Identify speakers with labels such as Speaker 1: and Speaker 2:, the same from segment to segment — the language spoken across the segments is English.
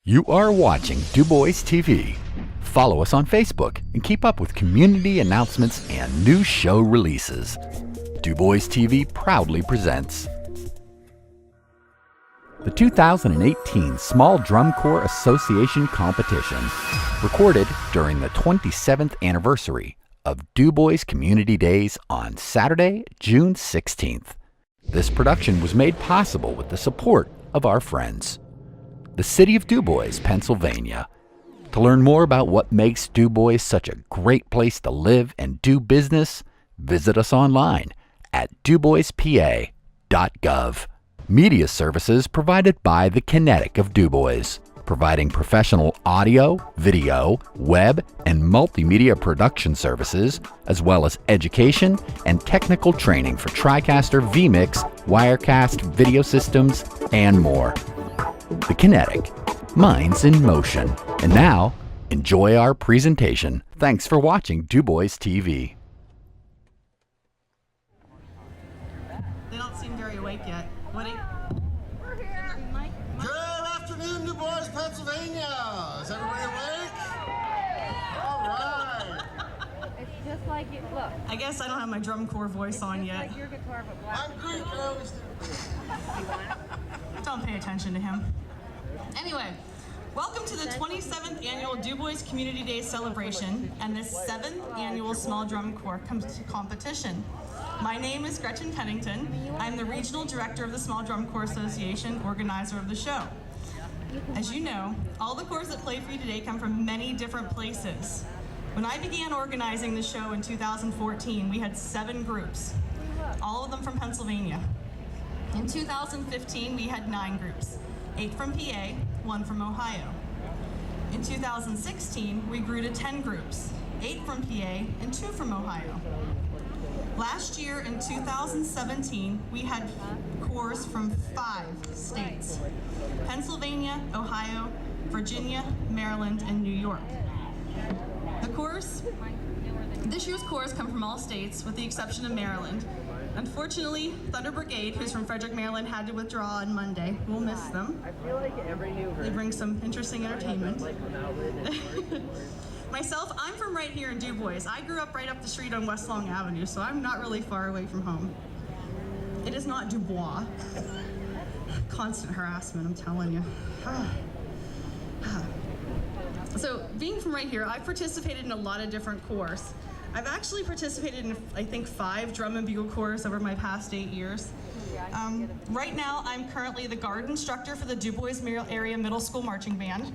Speaker 1: You are watching DuBois TV. Follow us on Facebook and keep up with community announcements and new show releases. DuBois TV proudly presents the 2018 Small Drum Corps Association Competition, recorded during the 27th anniversary of DuBois Community Days on Saturday, June 16th. This production was made possible with the support of our friends, the City of DuBois, Pennsylvania. To learn more about what makes DuBois such a great place to live and do business, visit us online at DuBoisPA.gov. Media services provided by the Kinetic of DuBois, providing professional audio, video, web, and multimedia production services, as well as education and technical training for TriCaster vMix, Wirecast video systems, and more. The Kinetic, minds in motion. And now, enjoy our presentation. Thanks for watching DuBois TV.
Speaker 2: They don't seem very awake yet. What?
Speaker 3: We're here.
Speaker 4: Good afternoon, DuBois, Pennsylvania. Is everybody awake? All right.
Speaker 3: It's just like it. Look.
Speaker 2: I guess I don't have my drum corps voice on yet.
Speaker 3: Like your guitar, but black.
Speaker 4: I'm Greek. I always do.
Speaker 3: You want it?
Speaker 2: Don't pay attention to him. Anyway, welcome to the 27th annual DuBois Community Day celebration and the 7th annual Small Drum Corps competition. My name is Gretchen Pennington. I'm the Regional Director of the Small Drum Corps Association, organizer of the show. As you know, all the corps that play for you today come from many different places. When I began organizing the show in 2014, we had 7 groups, all of them from Pennsylvania. In 2015, we had 9 groups, 8 from PA, 1 from Ohio. In 2016, we grew to 10 groups, 8 from PA and 2 from Ohio. Last year in 2017, we had corps from 5 states: Pennsylvania, Ohio, Virginia, Maryland, and New York. This year's corps come from all states with the exception of Maryland. Unfortunately, Thunder Brigade, who's from Frederick, Maryland, had to withdraw on Monday. We'll miss them. They bring some interesting entertainment. Myself, I'm from right here in DuBois. I grew up right up the street on West Long Avenue, so I'm not really far away from home. It is not DuBois. Constant harassment, I'm telling you. So, being from right here, I've participated in a lot of different corps. I've actually participated in, I think, 5 drum and bugle corps over my past 8 years. Right now, I'm currently the guard instructor for the DuBois area middle school marching band.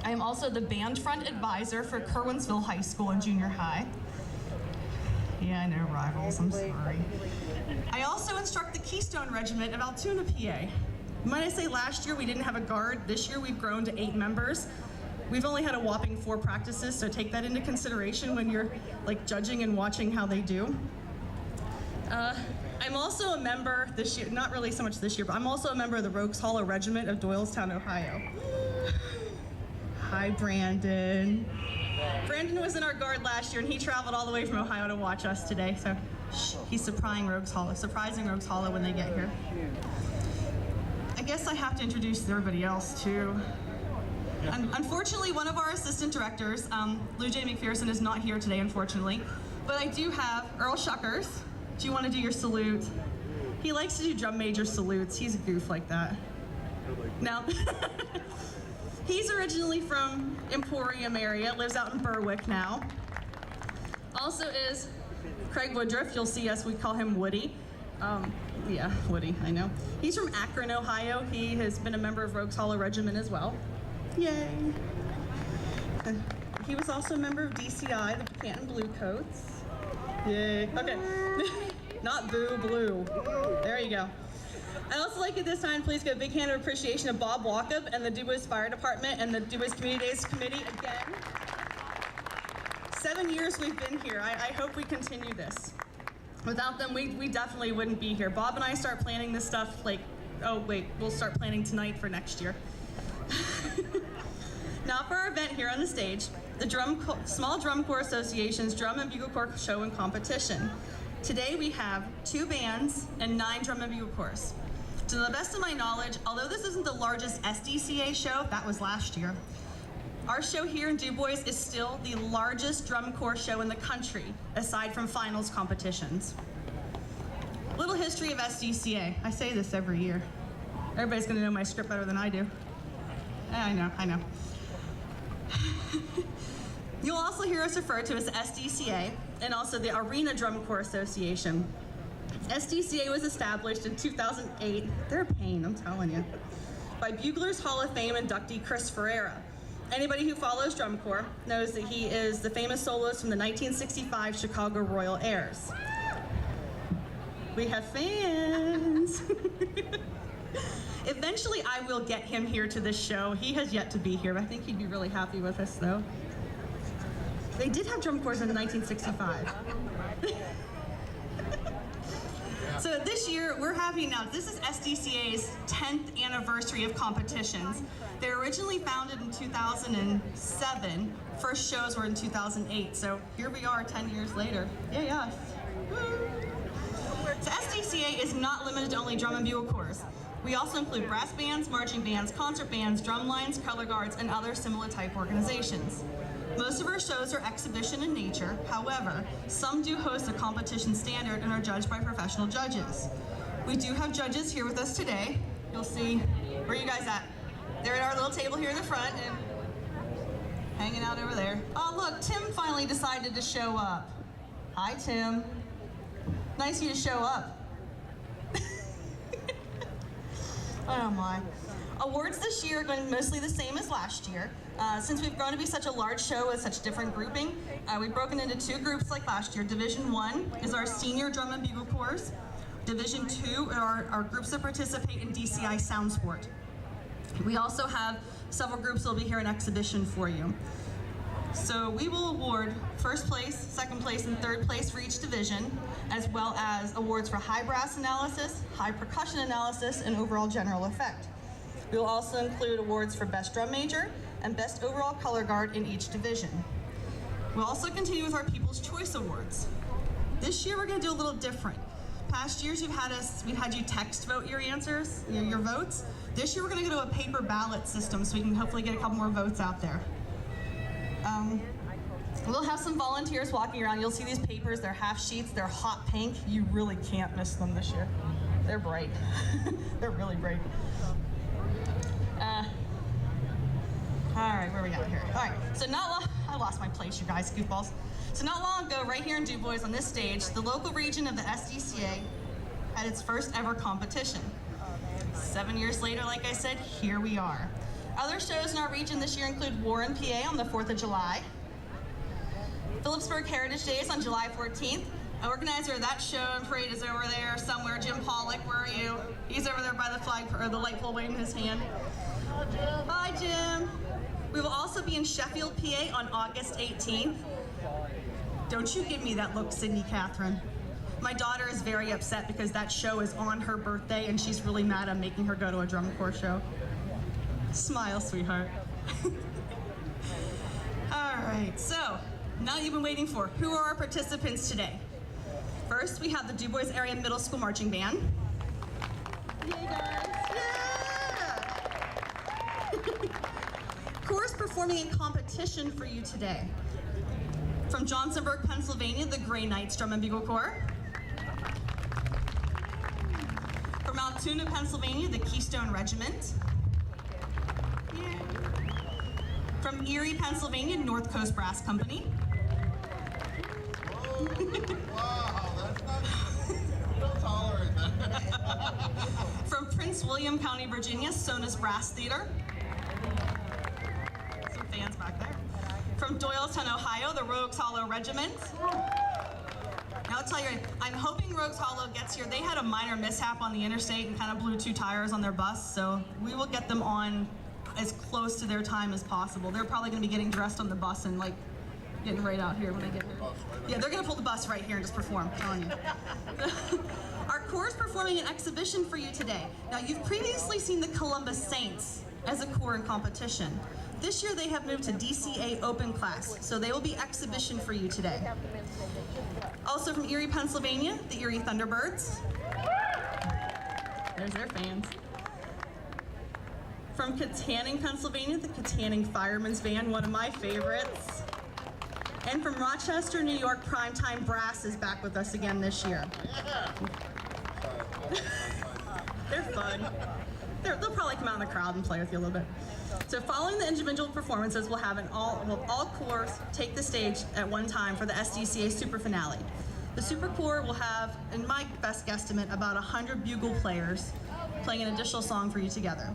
Speaker 2: I am also the band front advisor for Curwensville High School and junior high. Yeah, I know, rivals, I'm sorry. I also instruct the Keystone Regiment of Altoona, PA. Might I say last year we didn't have a guard. This year we've grown to 8 members. We've only had a whopping 4 practices, so take that into consideration when you're like judging and watching how they do. I'm also a member this year, not really so much this year, but I'm also a member of the Rogues Hollow Regiment of Doylestown, Ohio. Hi, Brandon. Brandon was in our guard last year and he traveled all the way from Ohio to watch us today, so he's surprising Rogues Hollow when they get here. I guess I have to introduce everybody else too. Unfortunately, one of our assistant directors, Lou J. McPherson, is not here today, unfortunately. But I do have Earl Shuckers. Do you want to do your salute? He likes to do drum major salutes. He's a goof like that. No. He's originally from Emporium area, lives out in Berwick now. Also is Craig Woodruff. You'll see us, we call him Woody. Yeah, Woody, I know. He's from Akron, Ohio. He has been a member of Rogues Hollow Regiment as well. Yay. He was also a member of DCI, the Kittanning Bluecoats. Yay. Okay. Not Boo, Blue. There you go. I'd also like at this time, please give a big hand of appreciation to Bob Walkup and the DuBois Fire Department and the DuBois Community Days Committee again. 7 years we've been here. I hope we continue this. Without them, we definitely wouldn't be here. Bob and I start planning this stuff like, oh wait, we'll start planning tonight for next year. Now for our event here on the stage, the Small Drum Corps Association's Drum and Bugle Corps Show and Competition. Today we have 2 bands and 9 drum and bugle corps. To the best of my knowledge, although this isn't the largest SDCA show, that was last year, our show here in DuBois is still the largest drum corps show in the country, aside from finals competitions. Little history of SDCA. I say this every year. Everybody's gonna know my script better than I do. I know. You'll also hear us refer to as SDCA and also the Arena Drum Corps Association. SDCA was established in 2008, they're a pain, I'm telling you, by Buglers Hall of Fame inductee Chris Ferreira. Anybody who follows drum corps knows that he is the famous soloist from the 1965 Chicago Royal Airs. We have fans. Eventually I will get him here to this show. He has yet to be here, but I think he'd be really happy with us though. They did have drum corps in 1965. So this year, we're happy to announce this is SDCA's 10th anniversary of competitions. They were originally founded in 2007. First shows were in 2008. So here we are 10 years later. Yeah. So SDCA is not limited to only drum and bugle corps. We also include brass bands, marching bands, concert bands, drum lines, color guards, and other similar type organizations. Most of our shows are exhibition in nature. However, some do host a competition standard and are judged by professional judges. We do have judges here with us today. You'll see, where are you guys at? They're at our little table here in the front and hanging out over there. Oh look, Tim finally decided to show up. Hi Tim. Nice of you to show up. Oh my. Awards this year are going to be mostly the same as last year. Since we've grown to be such a large show with such different grouping, we've broken into two groups like last year. Division 1 is our senior drum and bugle corps. Division 2 are our groups that participate in DCI Sound Sport. We also have several groups that will be here in exhibition for you. So we will award first place, second place, and third place for each division, as well as awards for high brass analysis, high percussion analysis, and overall general effect. We will also include awards for Best Drum Major and Best Overall Color Guard in each division. We'll also continue with our People's Choice Awards. This year we're going to do a little different. Past years we've had you text vote your answers, your votes. This year we're going to go to a paper ballot system so we can hopefully get a couple more votes out there. We'll have some volunteers walking around. You'll see these papers, they're half sheets, they're hot pink. You really can't miss them this year. They're bright. They're really bright. All right, where we got here? All right, so I lost my place, you guys, goofballs. So not long ago, right here in DuBois on this stage, the local region of the SDCA had its first ever competition. 7 years later, like I said, here we are. Other shows in our region this year include Warren, PA on the 4th of July, Phillipsburg Heritage Days on July 14th. An organizer of that show and parade is over there somewhere. Jim Pollock, where are you? He's over there by the flag or the light pole waving his hand. Hi, Jim. We will also be in Sheffield, PA on August 18th. Don't you give me that look, Sydney Catherine. My daughter is very upset because that show is on her birthday and she's really mad I'm making her go to a drum corps show. Smile, sweetheart. All right, so now you've been waiting for, who are our participants today? First, we have the DuBois Area Middle School Marching Band. Yay, guys. Corps performing in competition for you today. From Johnsonburg, Pennsylvania, the Gray Knights Drum and Bugle Corps. From Altoona, Pennsylvania, the Keystone Regiment. Yeah. From Erie, Pennsylvania, North Coast Brass Company.
Speaker 4: Wow, that's not, we don't tolerate that.
Speaker 2: From Prince William County, Virginia, Sonus Brass Theater. Some fans back there. From Doylestown, Ohio, the Rogues Hollow Regiment. Now I'll tell you, I'm hoping Rogues Hollow gets here. They had a minor mishap on the interstate and kind of blew 2 tires on their bus, so we will get them on as close to their time as possible. They're probably going to be getting dressed on the bus and like getting right out here when they get here. Yeah, they're going to pull the bus right here and just perform, I'm telling you. Our corps is performing an exhibition for you today. Now, you've previously seen the Columbus Saints as a corps in competition. This year, they have moved to DCA Open Class, so they will be exhibition for you today. Also from Erie, Pennsylvania, the Erie Thunderbirds. There's their fans. From Kittanning, Pennsylvania, the Kittanning Fireman's Band, one of my favorites. And from Rochester, New York, Primetime Brass is back with us again this year. They're fun. They'll probably come out in the crowd and play with you a little bit. So following the individual performances, we'll have all corps take the stage at one time for the SDCA Super Finale. The Super Corps will have, in my best guesstimate, about 100 bugle players playing an additional song for you together.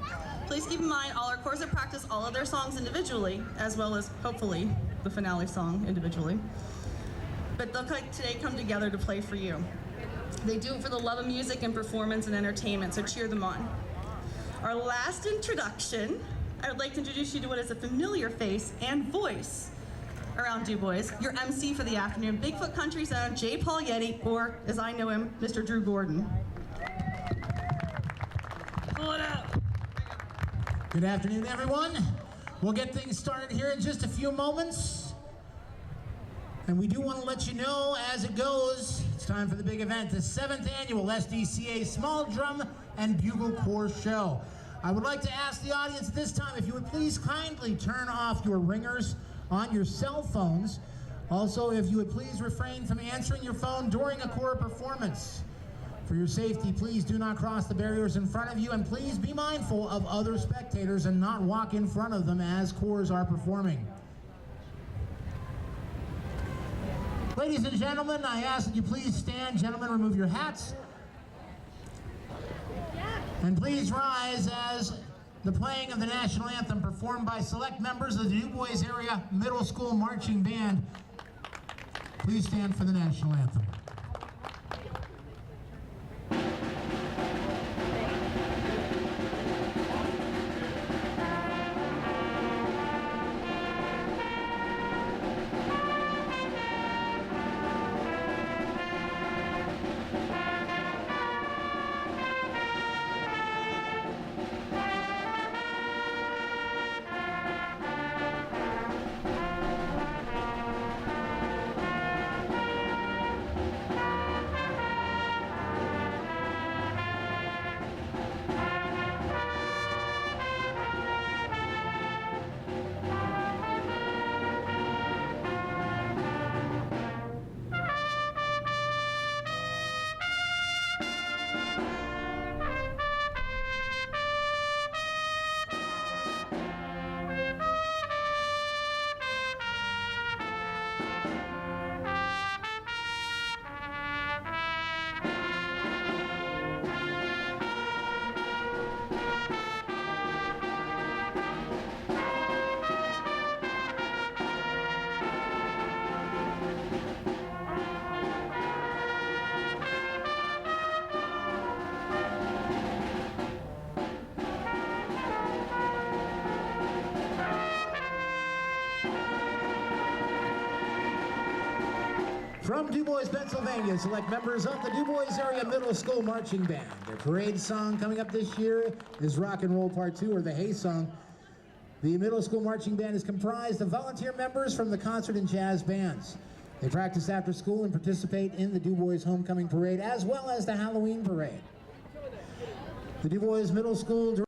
Speaker 2: Please keep in mind all our corps have practiced all of their songs individually, as well as, hopefully, the finale song individually. But they'll today come together to play for you. They do it for the love of music and performance and entertainment, so cheer them on. Our last introduction, I would like to introduce you to what is a familiar face and voice around DuBois, your MC for the afternoon, Bigfoot Country's own J. Paul Yeti, or as I know him, Mr. Drew Gordon. Pull it out.
Speaker 5: Good afternoon, everyone. We'll get things started here in just a few moments. And we do want to let you know as it goes, it's time for the big event, the 7th annual SDCA Small Drum and Bugle Corps Show. I would like to ask the audience at this time if you would please kindly turn off your ringers on your cell phones. Also, if you would please refrain from answering your phone during a corps performance. For your safety, please do not cross the barriers in front of you, and please be mindful of other spectators and not walk in front of them as corps are performing. Ladies and gentlemen, I ask that you please stand. Gentlemen, remove your hats. And please rise as the playing of the National Anthem performed by select members of the DuBois Area Middle School Marching Band. Please stand for the National Anthem. From DuBois, Pennsylvania, select members of the DuBois Area Middle School Marching Band. Their parade song coming up this year is Rock and Roll Part 2, or the Hay Song. The Middle School Marching Band is comprised of volunteer members from the concert and jazz bands. They practice after school and participate in the DuBois Homecoming Parade, as well as the Halloween Parade. The DuBois Middle School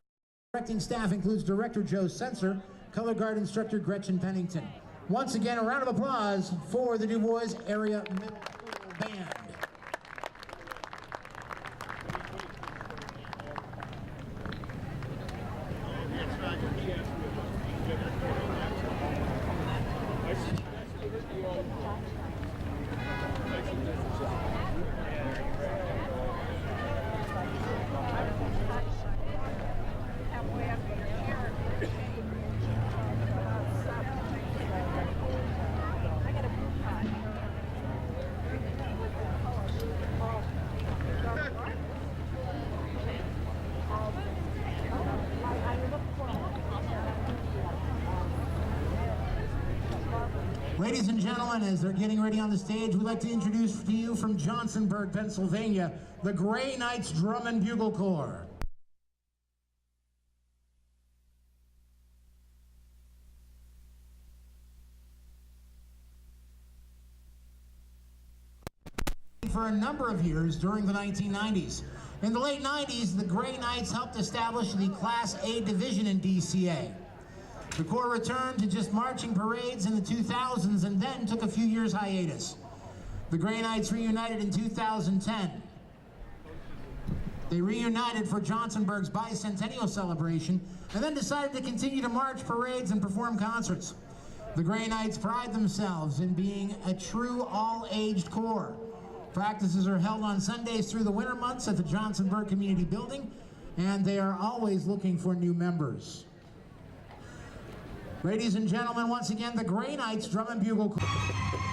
Speaker 5: directing staff includes Director Joe Sensor, Color Guard Instructor Gretchen Pennington. Once again, a round of applause for the DuBois Area Middle School Band. Ladies and gentlemen, as they're getting ready on the stage, we'd like to introduce to you from Johnsonburg, Pennsylvania, the Gray Knights Drum and Bugle Corps. For a number of years during the 1990s. In the late 90s, the Gray Knights helped establish the Class A division in DCA. The Corps returned to just marching parades in the 2000s and then took a few years hiatus. The Gray Knights reunited in 2010. They reunited for Johnsonburg's bicentennial celebration and then decided to continue to march parades and perform concerts. The Gray Knights pride themselves in being a true all-aged corps. Practices are held on Sundays through the winter months at the Johnsonburg Community Building, and they are always looking for new members. Ladies and gentlemen, once again, the Gray Knights Drum and Bugle Corps.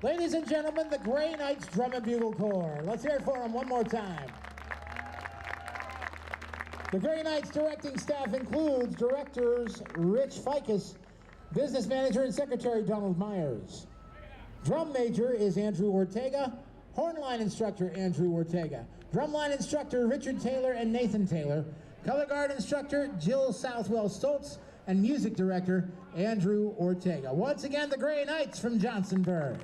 Speaker 5: Ladies and gentlemen, the Gray Knights Drum and Bugle Corps. Let's hear it for them one more time. The Gray Knights directing staff includes directors Rich Ficus, business manager and secretary Donald Myers. Drum major is Andrew Ortega, hornline instructor Andrew Ortega, drumline instructor Richard Taylor and Nathan Taylor, color guard instructor Jill Southwell Stoltz, and music director Andrew Ortega. Once again, the Gray Knights from Johnsonburg.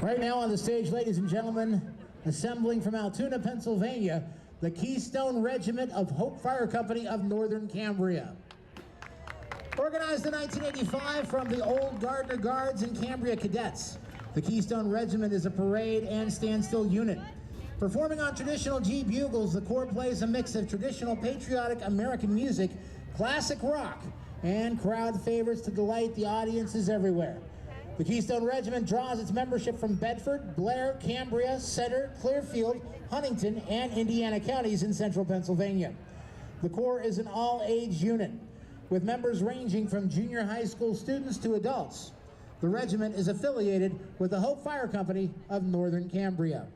Speaker 5: Right now on the stage, ladies and gentlemen, assembling from Altoona, Pennsylvania, the Keystone Regiment of Hope Fire Company of Northern Cambria. Organized in 1985 from the old Gardner Guards and Cambria Cadets, the Keystone Regiment is a parade and standstill unit. Performing on traditional G bugles, the Corps plays a mix of traditional patriotic American music, classic rock, and crowd favorites to delight the audiences everywhere. The Keystone Regiment draws its membership from Bedford, Blair, Cambria, Center, Clearfield, Huntington, and Indiana counties in central Pennsylvania. The Corps is an all-age unit, with members ranging from junior high school students to adults. The regiment is affiliated with the Hope Fire Company of Northern Cambria.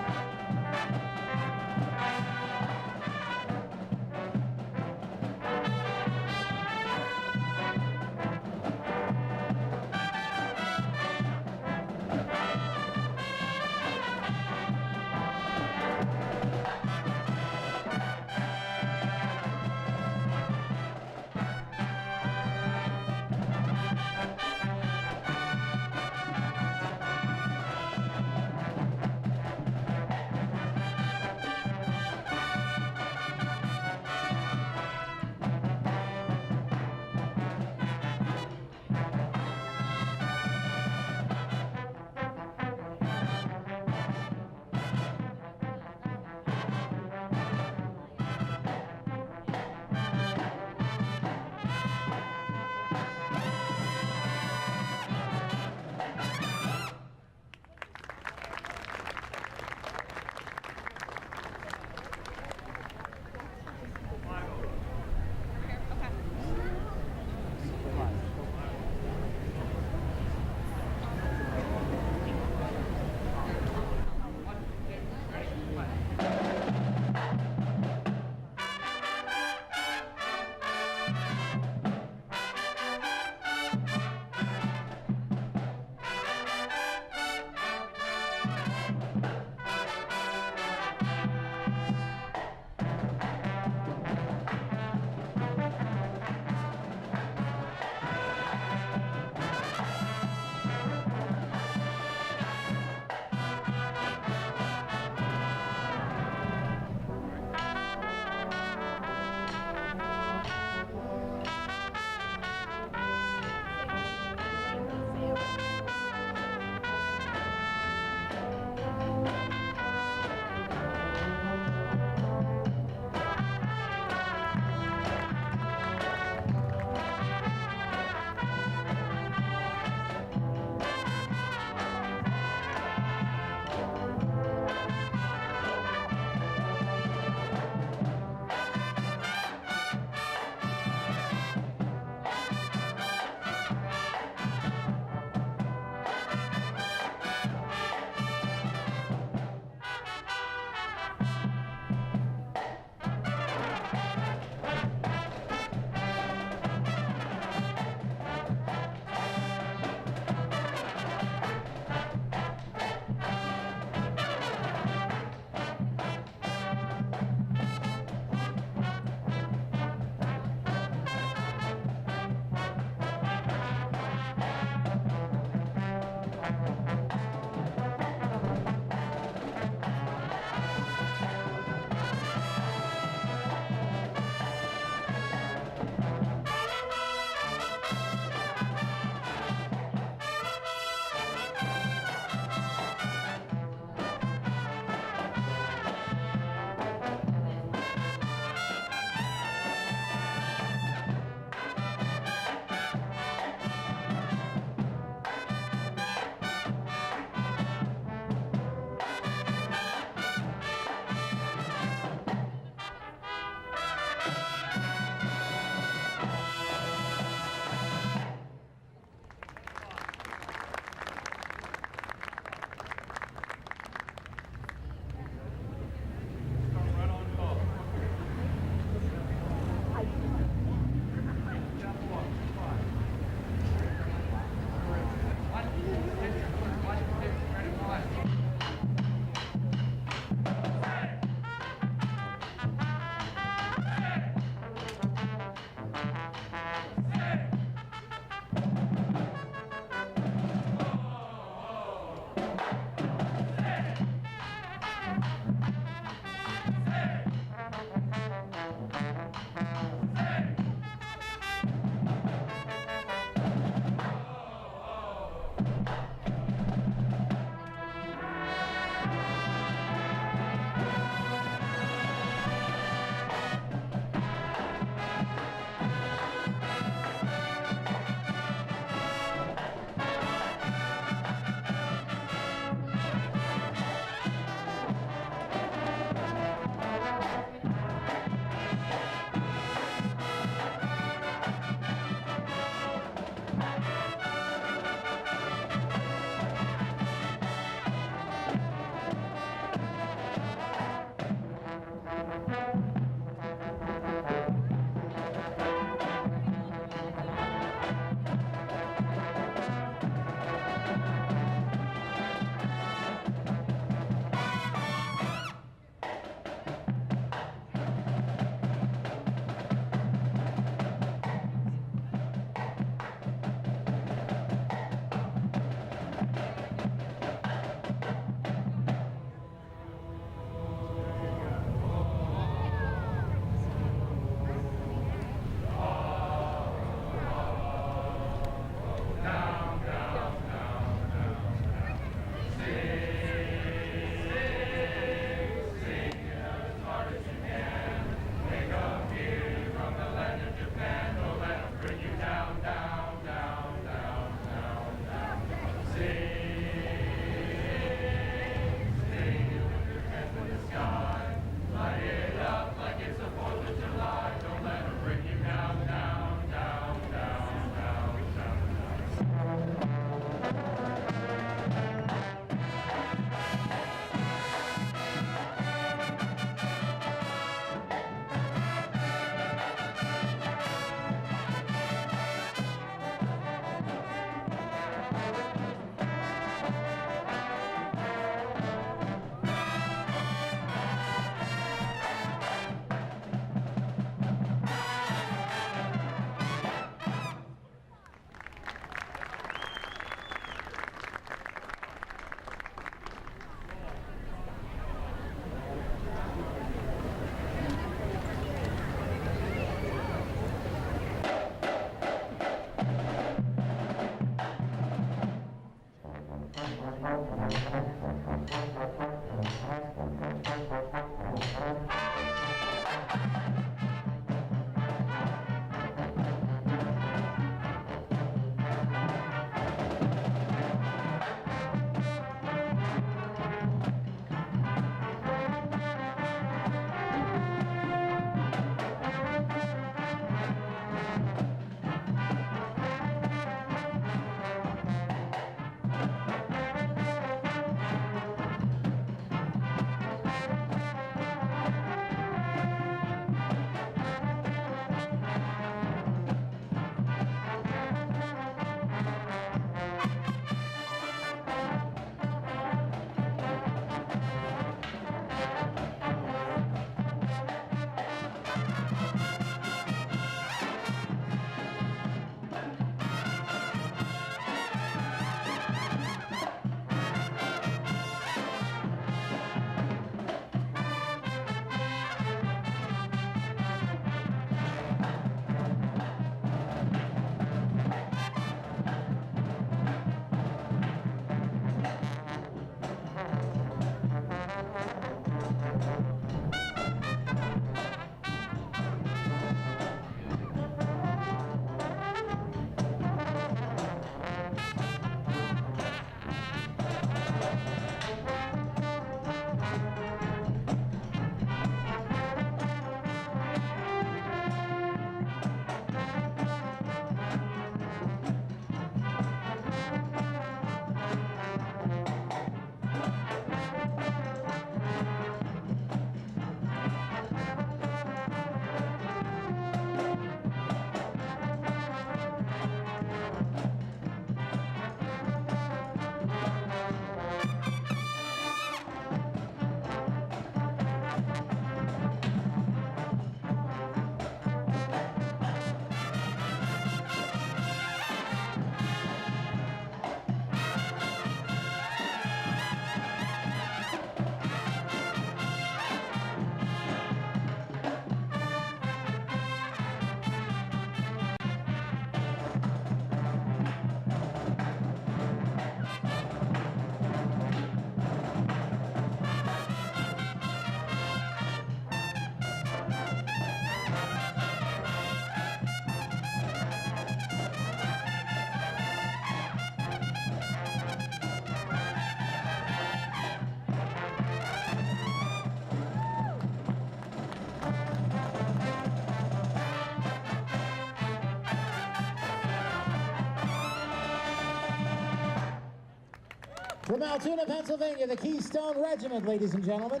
Speaker 5: From Altoona, Pennsylvania, the Keystone Regiment, ladies and gentlemen.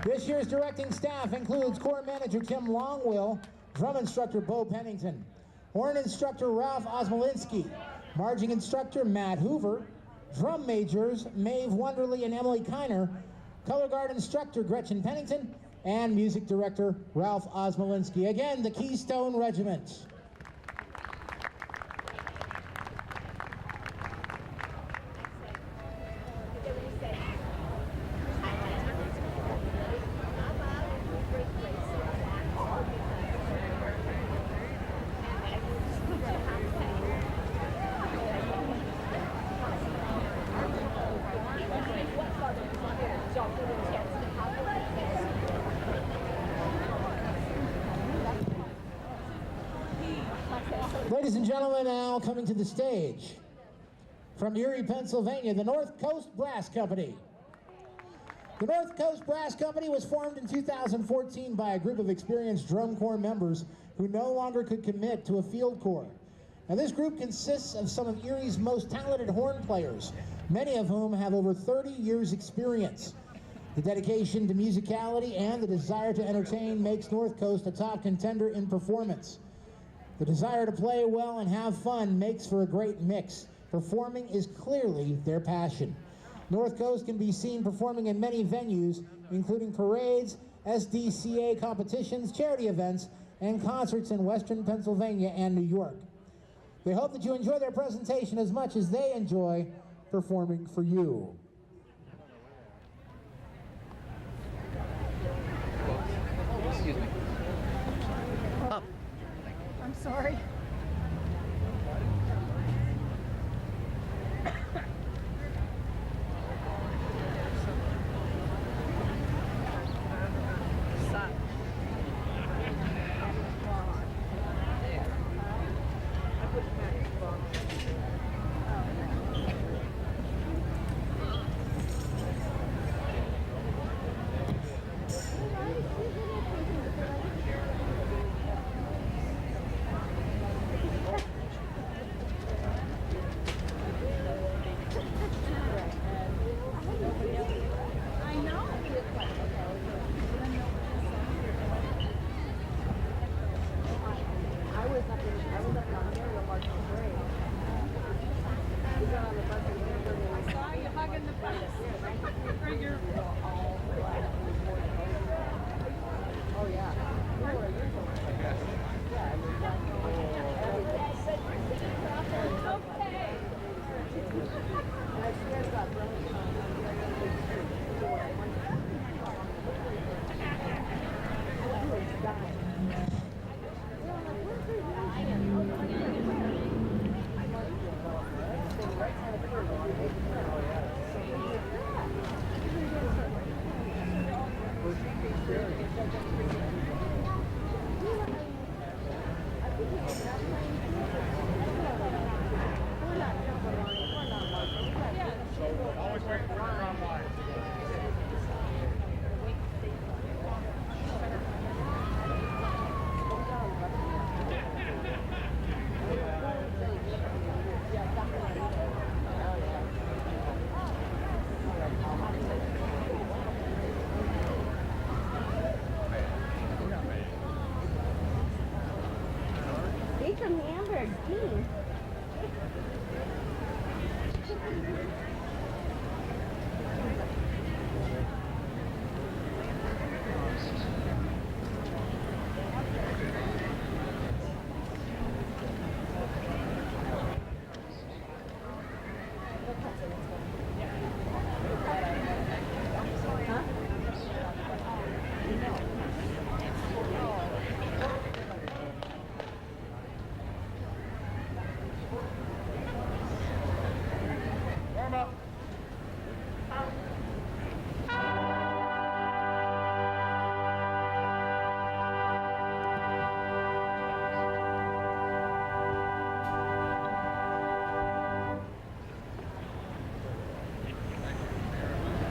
Speaker 5: This year's directing staff includes Corps Manager Tim Longwill, Drum Instructor Bo Pennington, Horn Instructor Ralph Osmolinski, Marching Instructor Matt Hoover, Drum Majors Maeve Wonderly and Emily Kiner, Color Guard Instructor Gretchen Pennington, and Music Director Ralph Osmolinski. Again, the Keystone Regiment. Ladies and gentlemen, now coming to the stage, from Erie, Pennsylvania, the North Coast Brass Company. The North Coast Brass Company was formed in 2014 by a group of experienced drum corps members who no longer could commit to a field corps. Now, this group consists of some of Erie's most talented horn players, many of whom have over 30 years' experience. The dedication to musicality and the desire to entertain makes North Coast a top contender in performance. The desire to play well and have fun makes for a great mix. Performing is clearly their passion. North Coast can be seen performing in many venues, including parades, SDCA competitions, charity events, and concerts in Western Pennsylvania and New York. They hope that you enjoy their presentation as much as they enjoy performing for you.
Speaker 1: Excuse me.
Speaker 3: I'm sorry.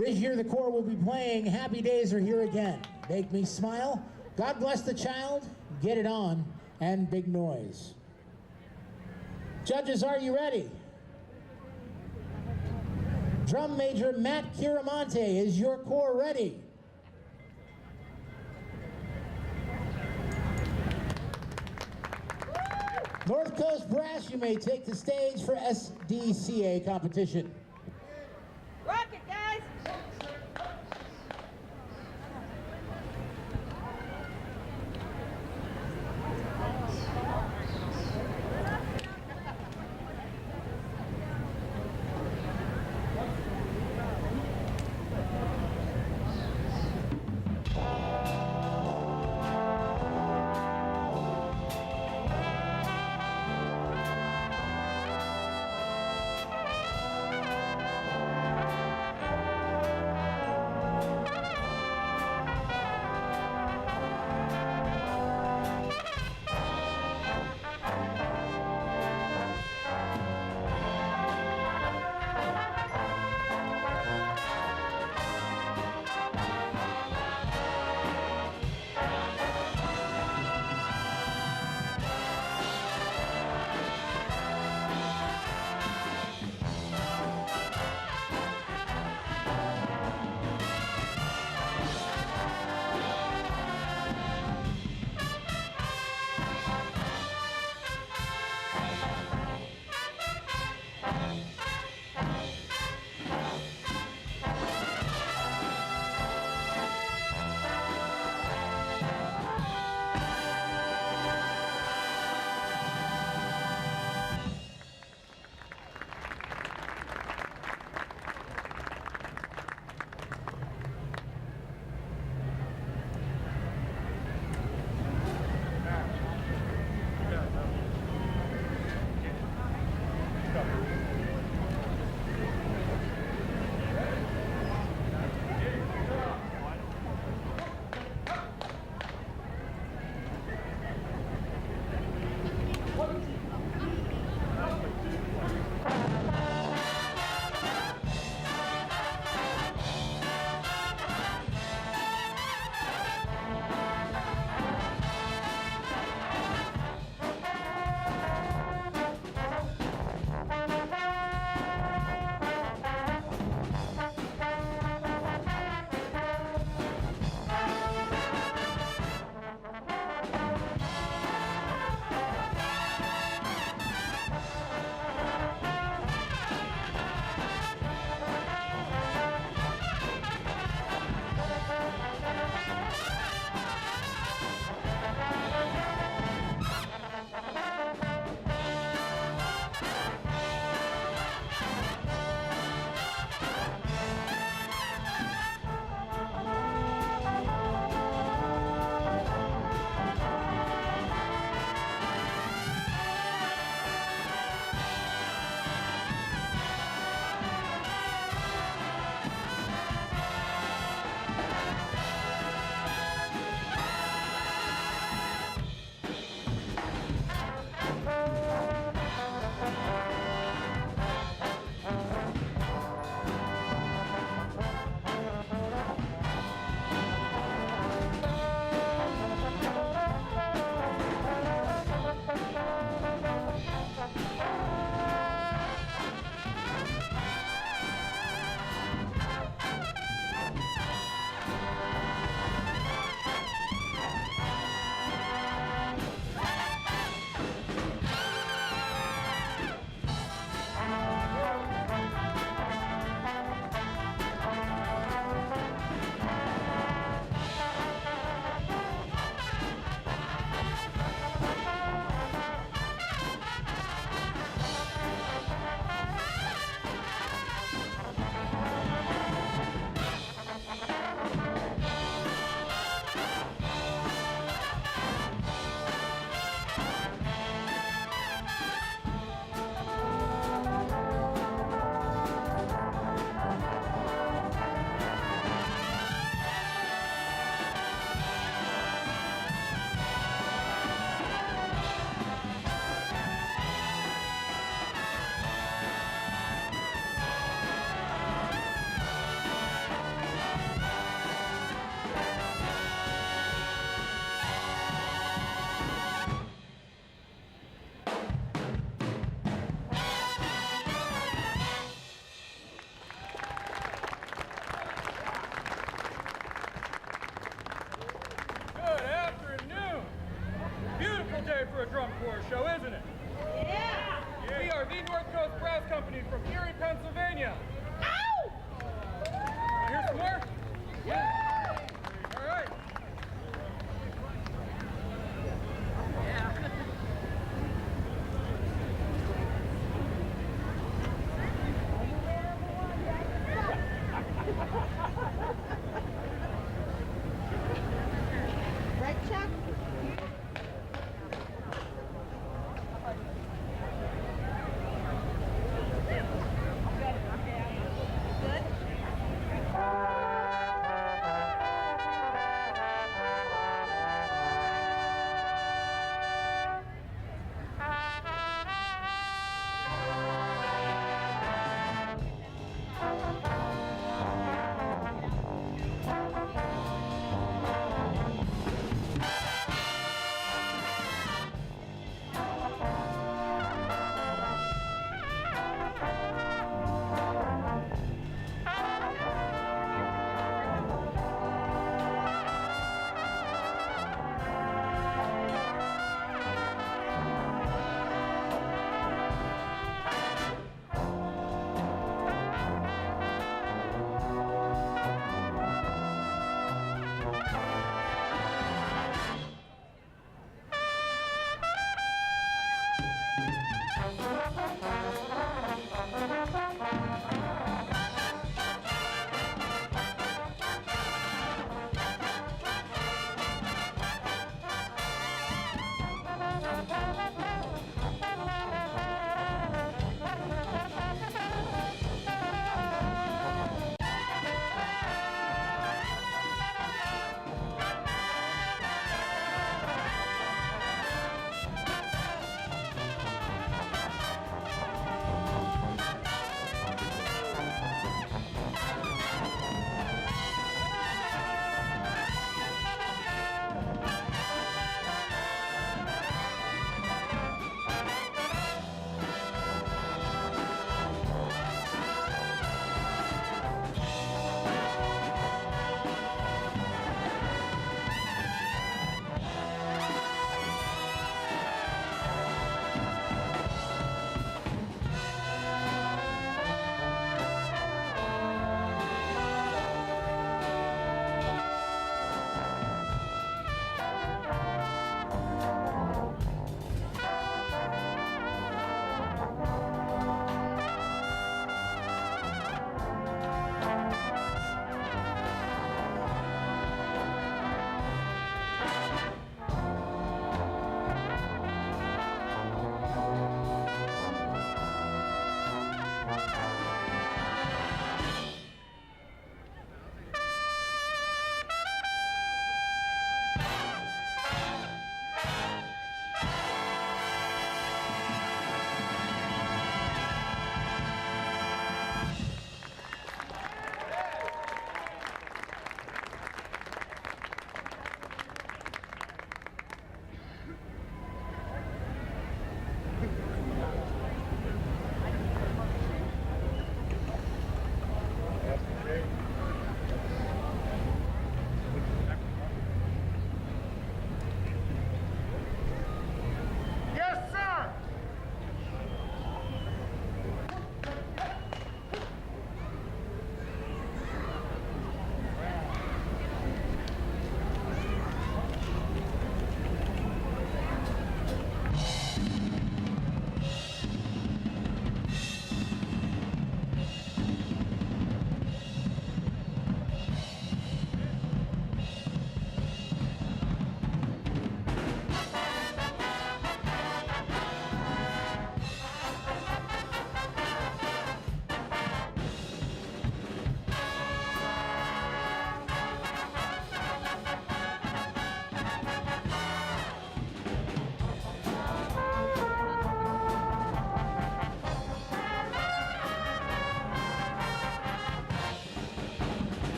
Speaker 5: This year the Corps will be playing Happy Days Are Here Again, Make Me Smile, God Bless the Child, Get It On, and Big Noise. Judges, are you ready? Drum Major Matt Kiramonte, is your corps ready? North Coast Brass, you may take the stage for SDCA competition.
Speaker 3: Rock it, guys!
Speaker 6: wonderful day for a drum corps show, isn't it?
Speaker 3: Yeah!
Speaker 6: We are the North Coast Brass Company from Erie, Pennsylvania.
Speaker 3: Ow!
Speaker 6: Here's some more? Yeah. All right.
Speaker 3: Right, Chuck?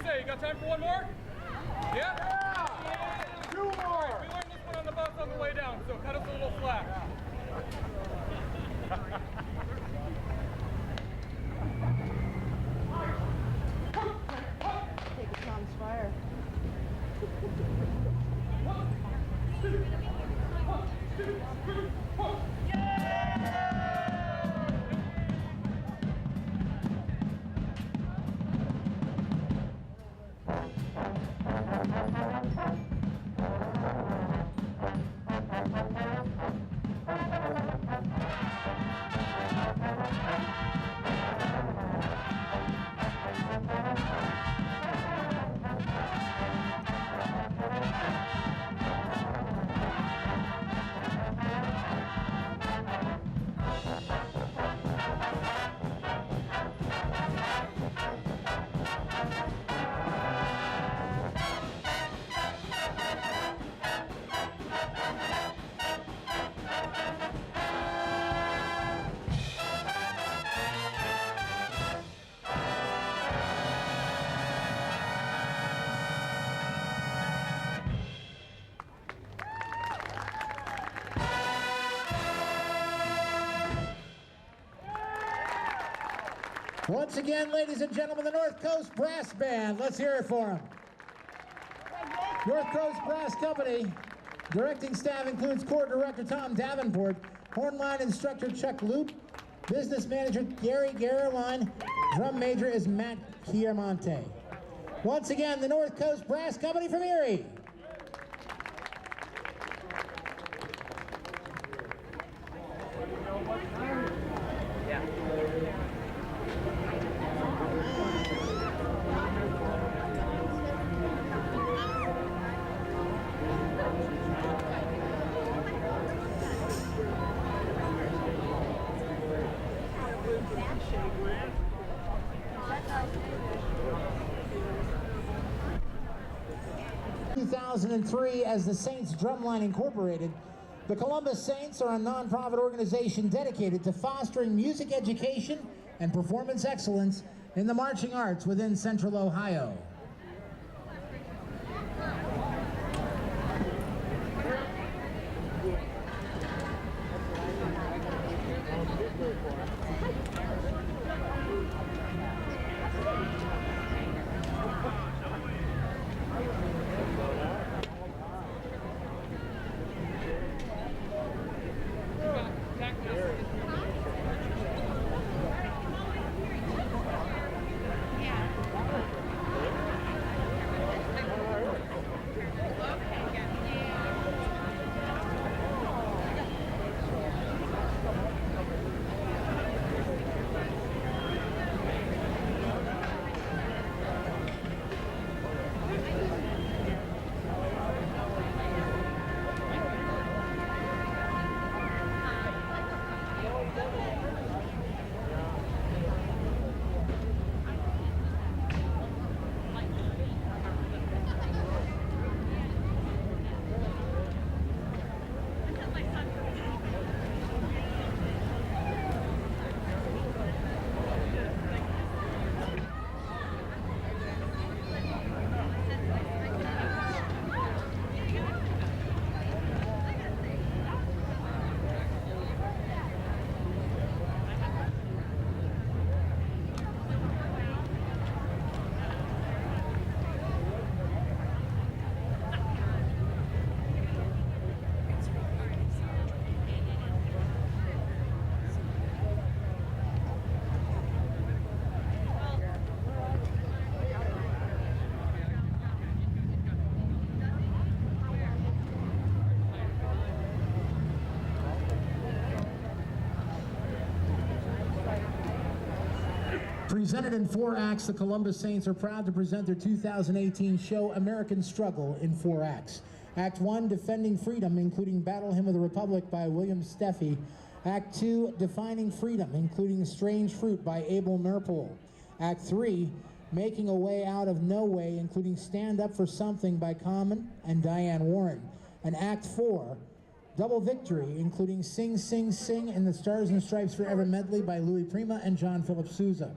Speaker 6: say? You got time for one more? Yeah? Two more! All right, we learned this one on the bus on the way down, so cut us a little slack.
Speaker 3: Take it, Tom's fire.
Speaker 5: Once again, ladies and gentlemen, the North Coast Brass Band. Let's hear it for them. North Coast Brass Company. Directing staff includes Corps Director Tom Davenport, Hornline Instructor Chuck Loop, Business Manager Gary Gareline, Drum Major is Matt Chiamonte. Once again, the North Coast Brass Company from Erie. In 2003, as the Saints Drumline Incorporated, the Columbus Saints are a nonprofit organization dedicated to fostering music education and performance excellence in the marching arts within Central Ohio. Presented in 4 acts, the Columbus Saints are proud to present their 2018 show, American Struggle, in 4 acts. Act 1, Defending Freedom, including Battle Hymn of the Republic by William Steffi. Act 2, Defining Freedom, including Strange Fruit by Abel Nurpool. Act 3, Making a Way Out of No Way, including Stand Up for Something by Common and Diane Warren. And Act 4, Double Victory, including Sing, Sing, Sing in the Stars and Stripes Forever medley by Louis Prima and John Philip Sousa.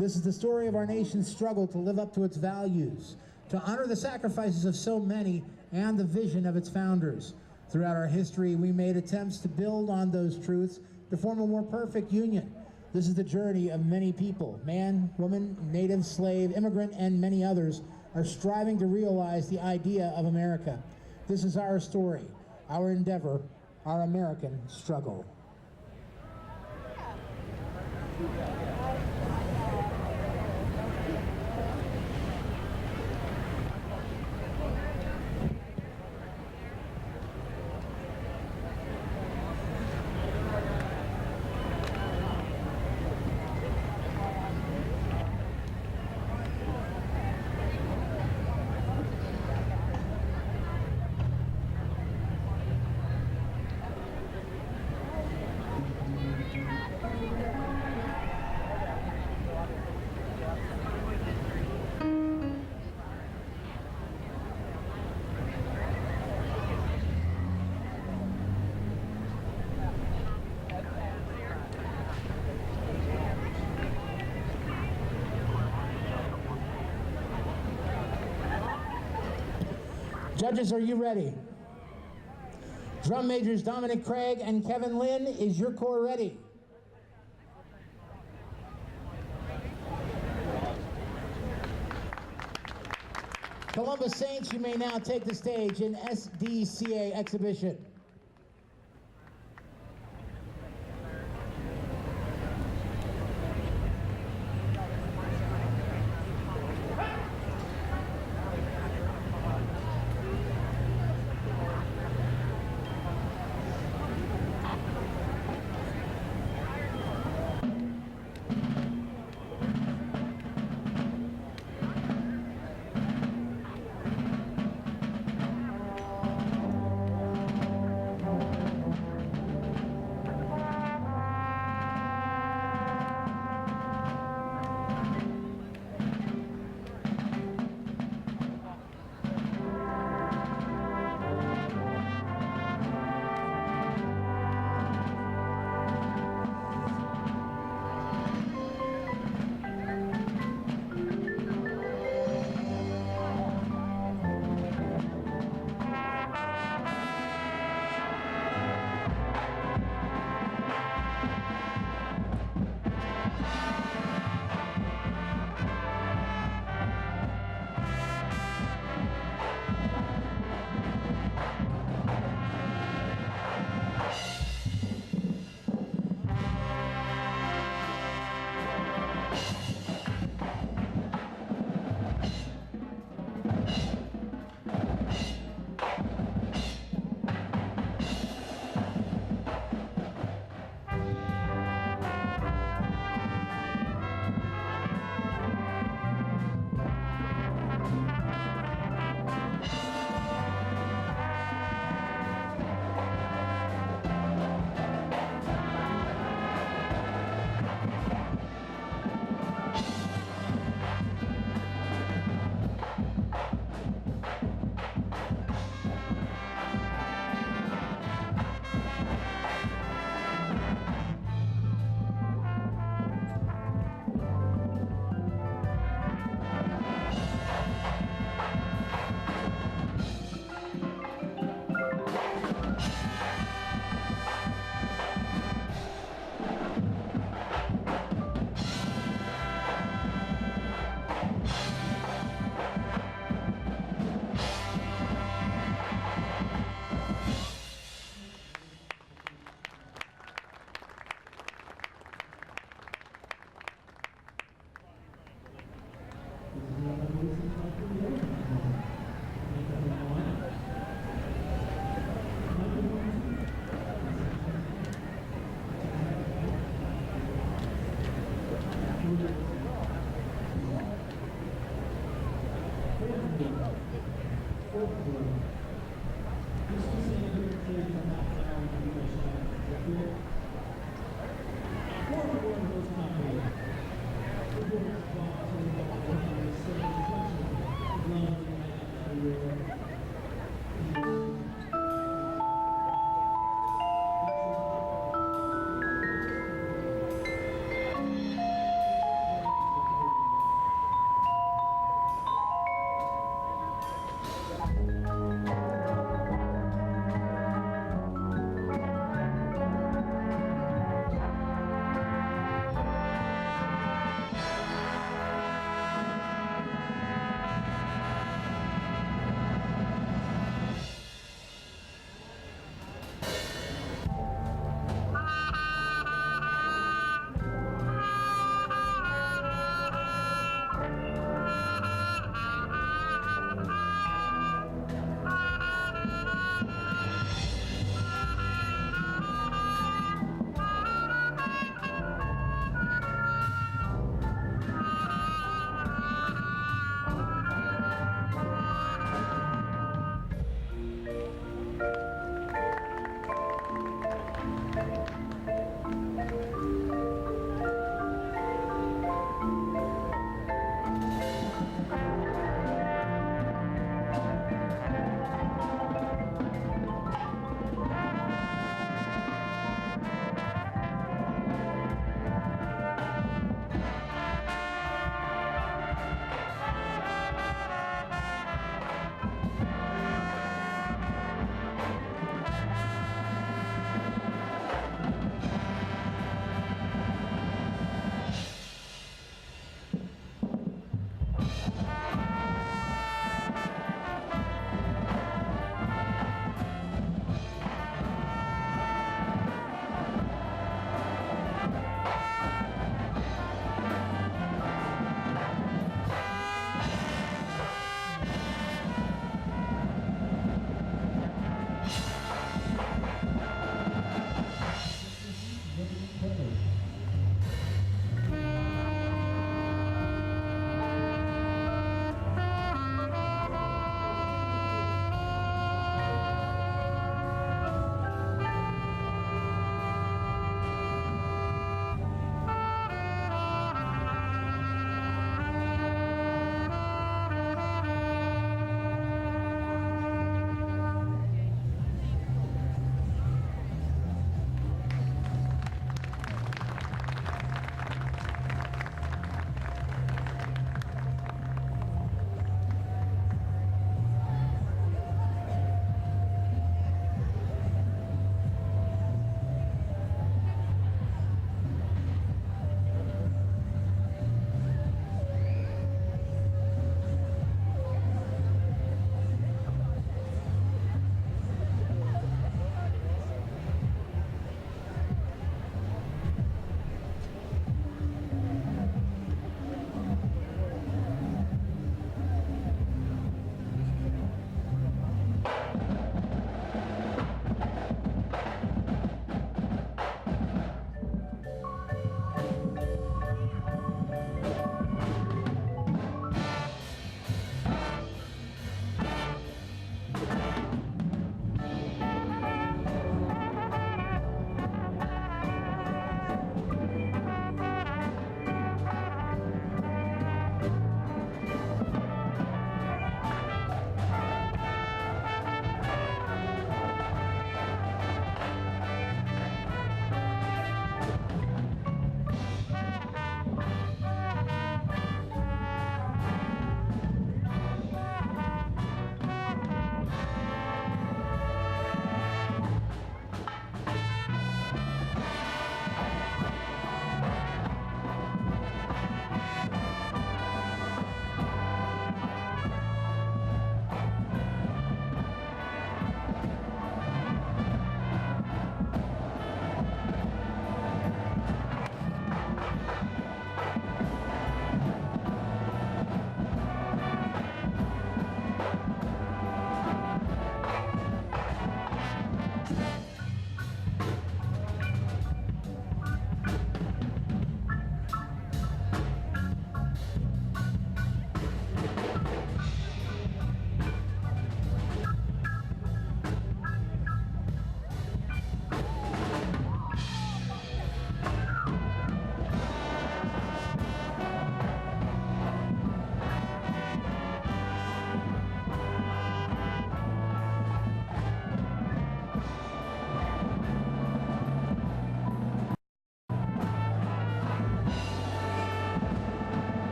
Speaker 5: This is the story of our nation's struggle to live up to its values, to honor the sacrifices of so many and the vision of its founders. Throughout our history, we made attempts to build on those truths to form a more perfect union. This is the journey of many people. Man, woman, native, slave, immigrant, and many others are striving to realize the idea of America. This is our story, our endeavor, our American struggle. Judges, are you ready? Drum Majors Dominic Craig and Kevin Lynn, is your corps ready? Columbus Saints, you may now take the stage in SDCA exhibition.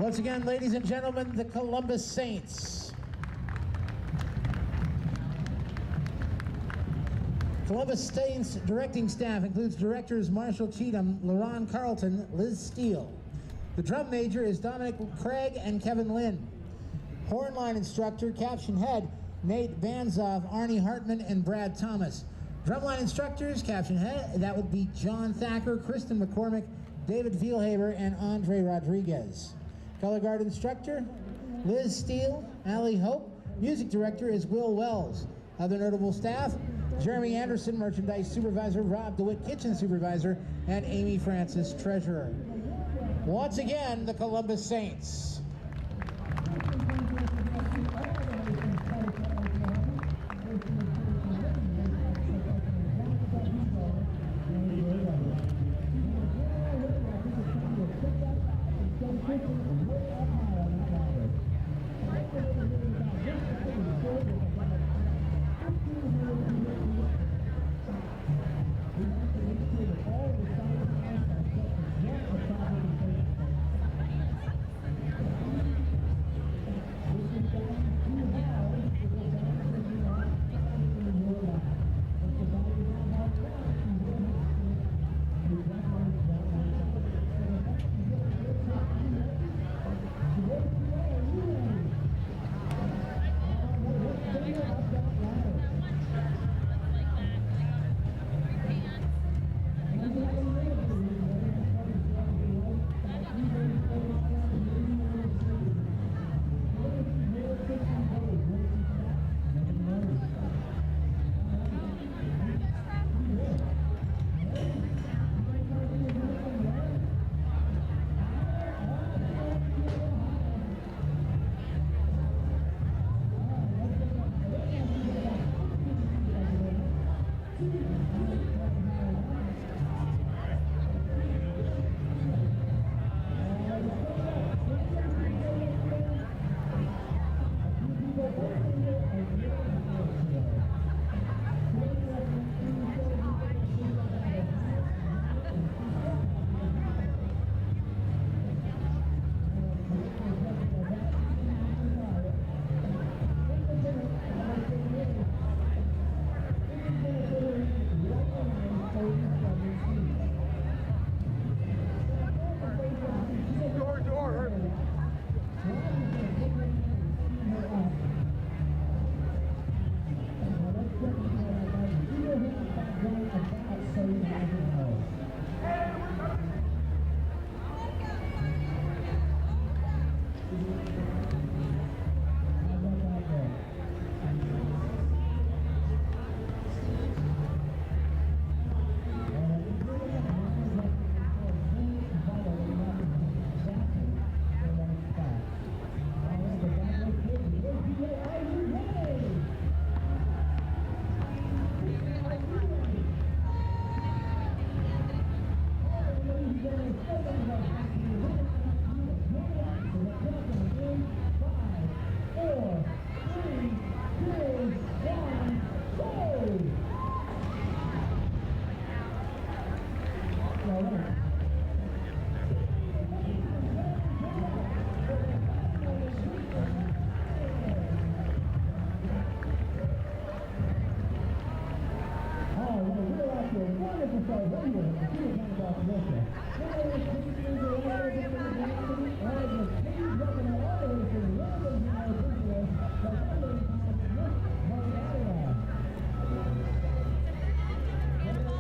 Speaker 5: Once again, ladies and gentlemen, the Columbus Saints. Columbus Saints directing staff includes directors Marshall Cheatham, LaRon Carlton, Liz Steele. The drum major is Dominic Craig and Kevin Lynn. Horn line instructor, caption head, Nate Banzoff, Arnie Hartman, and Brad Thomas. Drumline instructors, caption head, that would be John Thacker, Kristen McCormick, David Vielhaber, and Andre Rodriguez. Color guard instructor, Liz Steele, Allie Hope. Music director is Will Wells. Other notable staff, Jeremy Anderson, merchandise supervisor, Rob DeWitt, kitchen supervisor, and Amy Francis, treasurer. Once again, the Columbus Saints.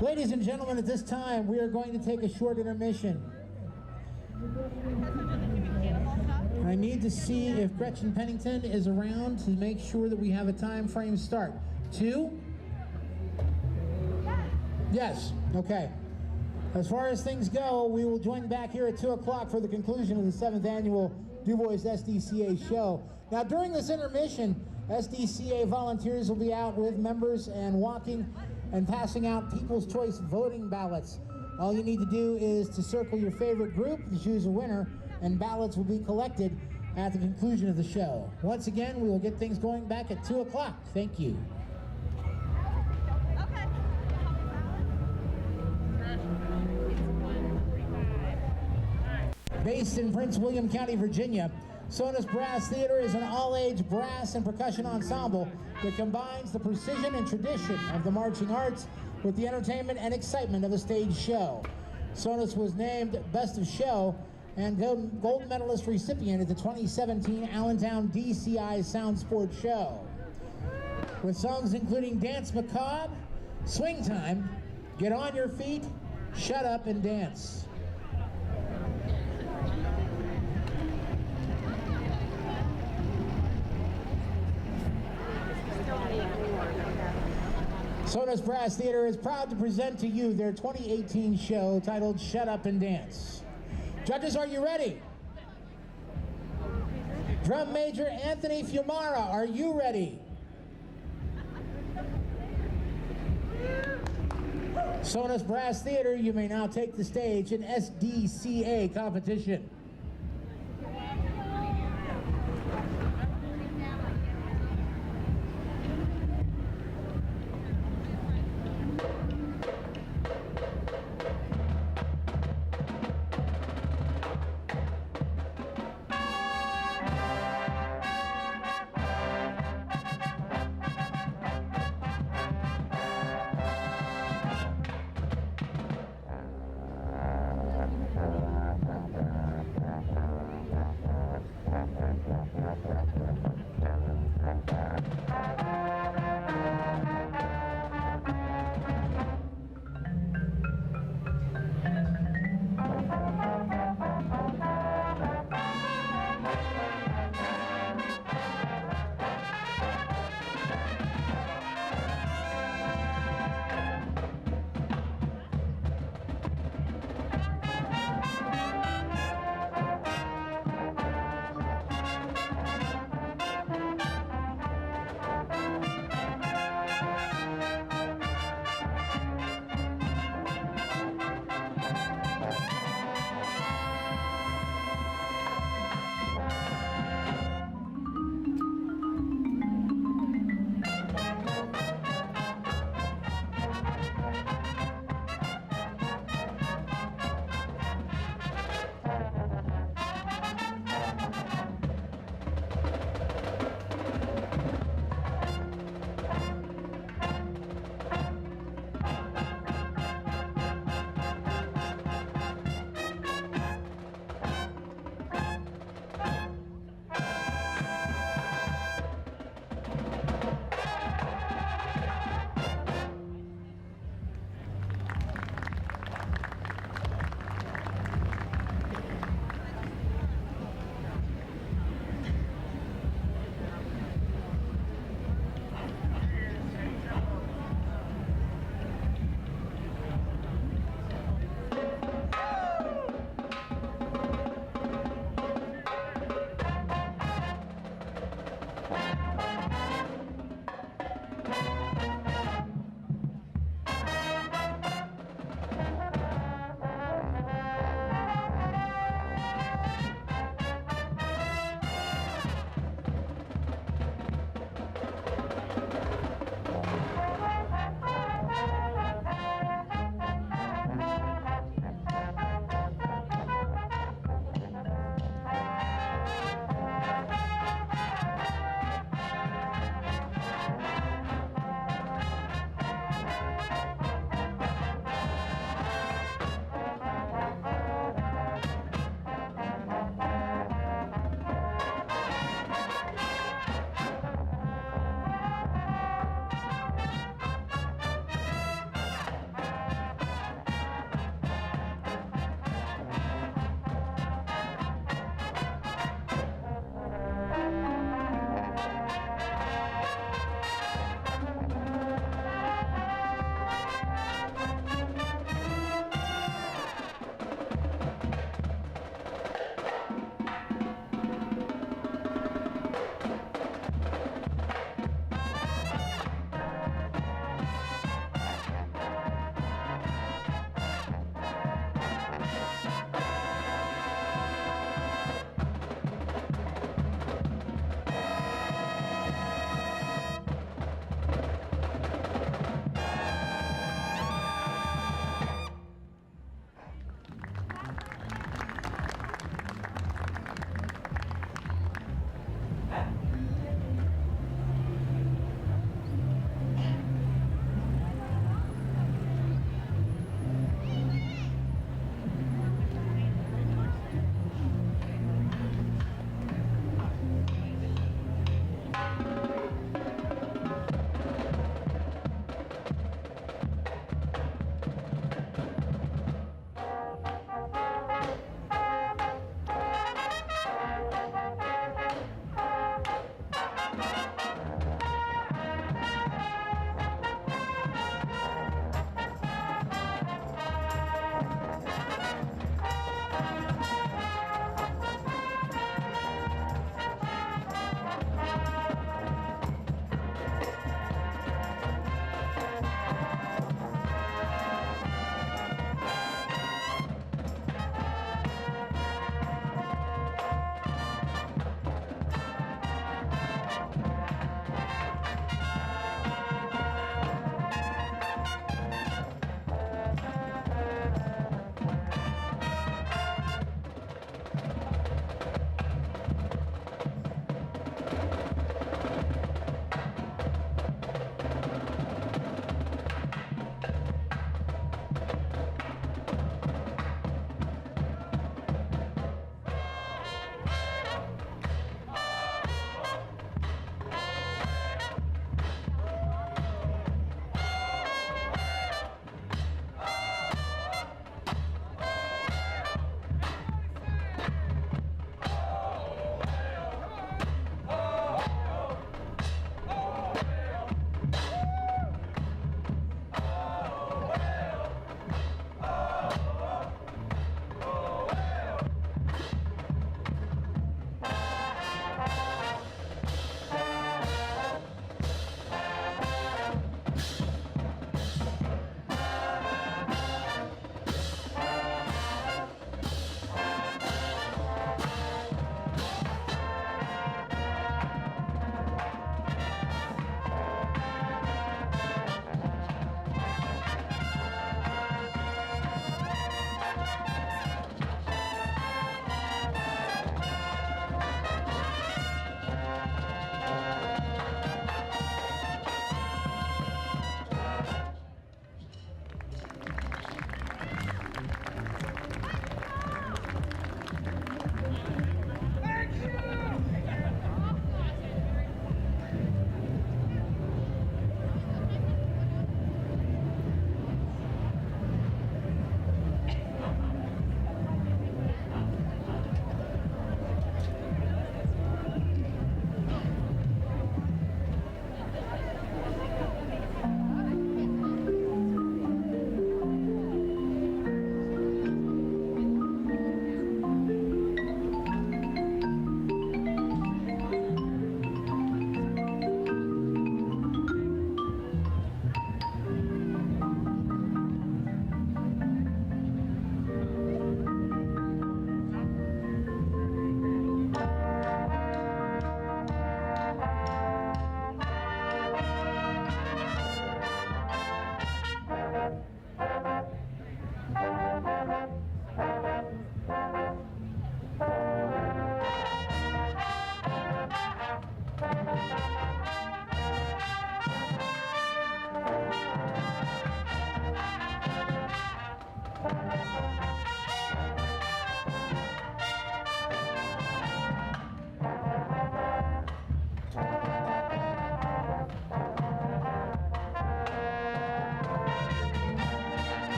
Speaker 5: Ladies and gentlemen, at this time, we are going to take a short intermission. I need to see if Gretchen Pennington is around to make sure that we have a time frame start. 2? Yes, okay. As far as things go, we will join back here at 2 o'clock for the conclusion of the 7th annual DuBois SDCA show. Now, during this intermission, SDCA volunteers will be out with members and walking and passing out People's Choice voting ballots. All you need to do is to circle your favorite group to choose a winner, and ballots will be collected at the conclusion of the show. Once again, we will get things going back at 2 o'clock. Thank you. Based in Prince William County, Virginia, Sonus Brass Theater is an all-age brass and percussion ensemble that combines the precision and tradition of the marching arts with the entertainment and excitement of a stage show. Sonus was named Best of Show and gold medalist recipient at the 2017 Allentown DCI Sound Sports Show. With songs including Dance Macabre, Swing Time, Get on Your Feet, Shut Up and Dance. Sonus Brass Theater is proud to present to you their 2018 show titled Shut Up and Dance. Judges, are you ready? Drum Major Anthony Fiumara, are you ready? Sonus Brass Theater, you may now take the stage in SDCA competition.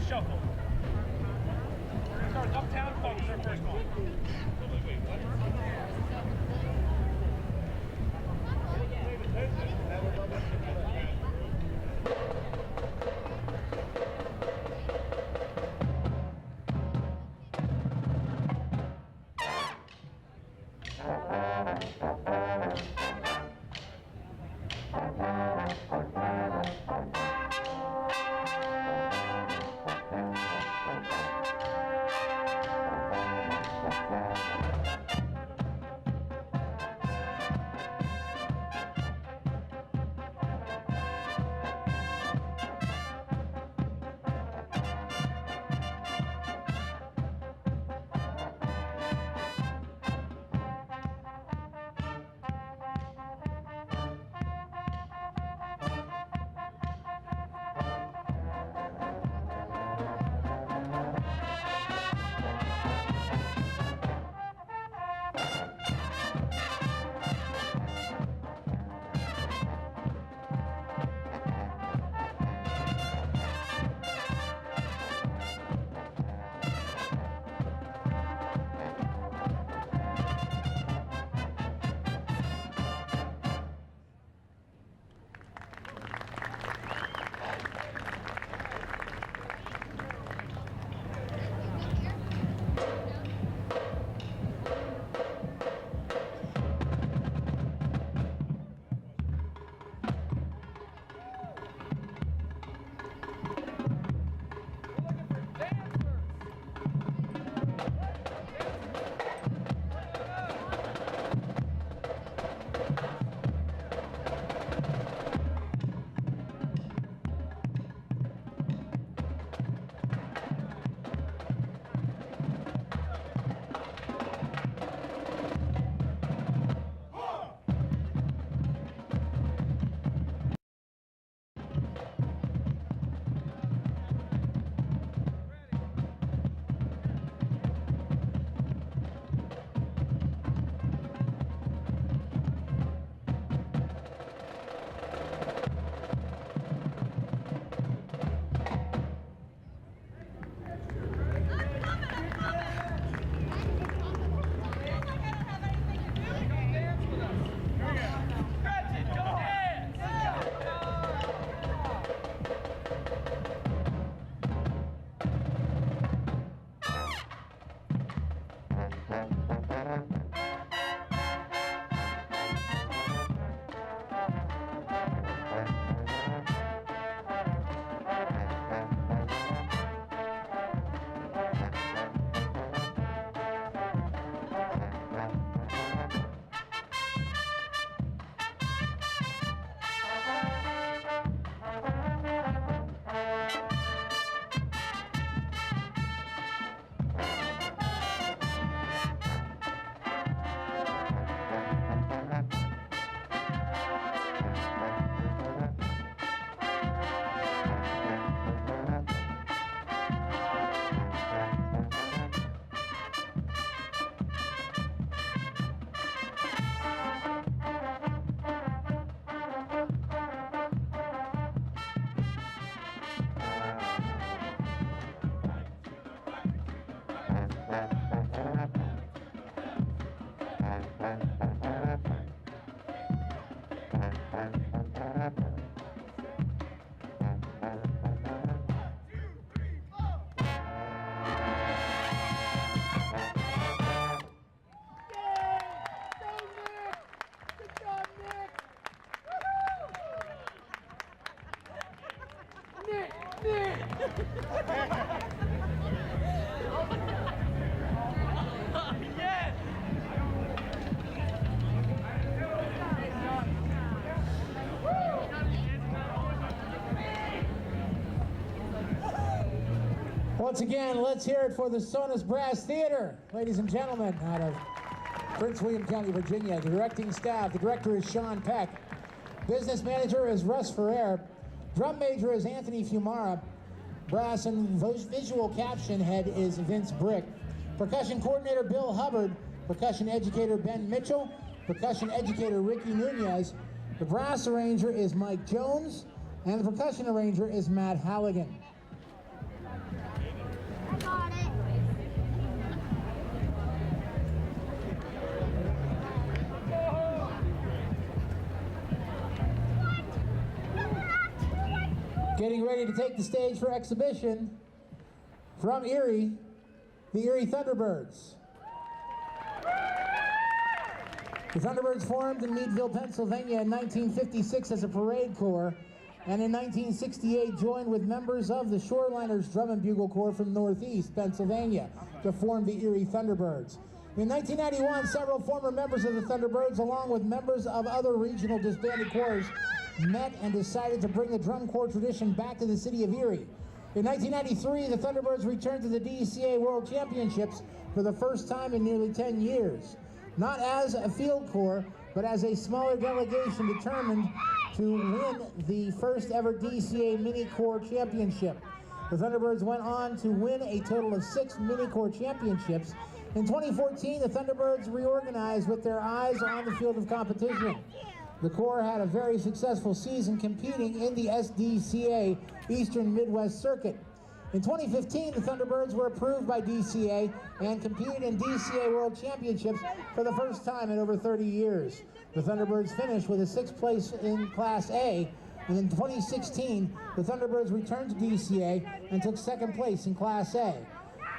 Speaker 6: shuffle. We're gonna start Uptown Funk is our first one.
Speaker 5: Once again, let's hear it for the Sonus Brass Theater, ladies and gentlemen, out of Prince William County, Virginia. The directing staff, the director is Sean Peck. Business manager is Russ Ferrer. Drum major is Anthony Fumara. Brass and visual caption head is Vince Brick. Percussion coordinator Bill Hubbard. Percussion educator Ben Mitchell. Percussion educator Ricky Nunez. The brass arranger is Mike Jones. And the percussion arranger is Matt Halligan. Getting ready to take the stage for exhibition from Erie, the Erie Thunderbirds. The Thunderbirds formed in Meadville, Pennsylvania in 1956 as a parade corps, and in 1968 joined with members of the Shoreliners Drum and Bugle Corps from Northeast Pennsylvania to form the Erie Thunderbirds. In 1991, several former members of the Thunderbirds, along with members of other regional disbanded corps, met and decided to bring the drum corps tradition back to the city of Erie. In 1993, the Thunderbirds returned to the DCA World Championships for the first time in nearly 10 years. Not as a field corps, but as a smaller delegation determined to win the first ever DCA Mini Corps Championship. The Thunderbirds went on to win a total of 6 Mini Corps Championships. In 2014, the Thunderbirds reorganized with their eyes on the field of competition. The Corps had a very successful season competing in the SDCA Eastern Midwest Circuit. In 2015, the Thunderbirds were approved by DCA and competed in DCA World Championships for the first time in over 30 years. The Thunderbirds finished with a 6th place in Class A, and in 2016, the Thunderbirds returned to DCA and took 2nd place in Class A.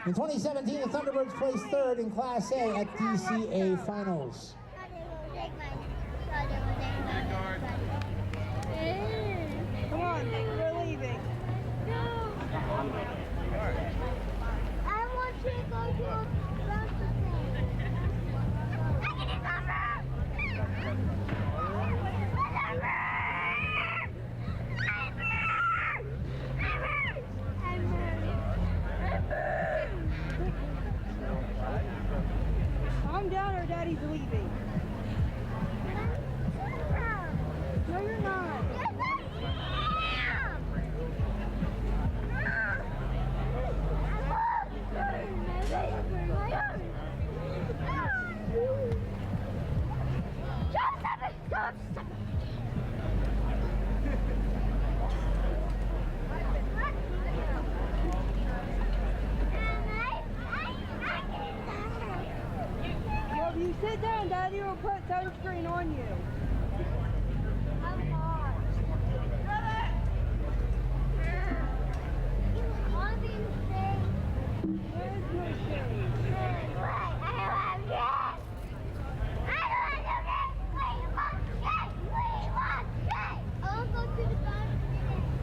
Speaker 5: In 2017, the Thunderbirds placed 3rd in Class A at DCA Finals.
Speaker 3: Come on, we're leaving. No. I want to go to a bouncy Calm down or Daddy's leaving. No, you're not. Yes, I am. Well, if you sit down, Daddy will put sunscreen on you.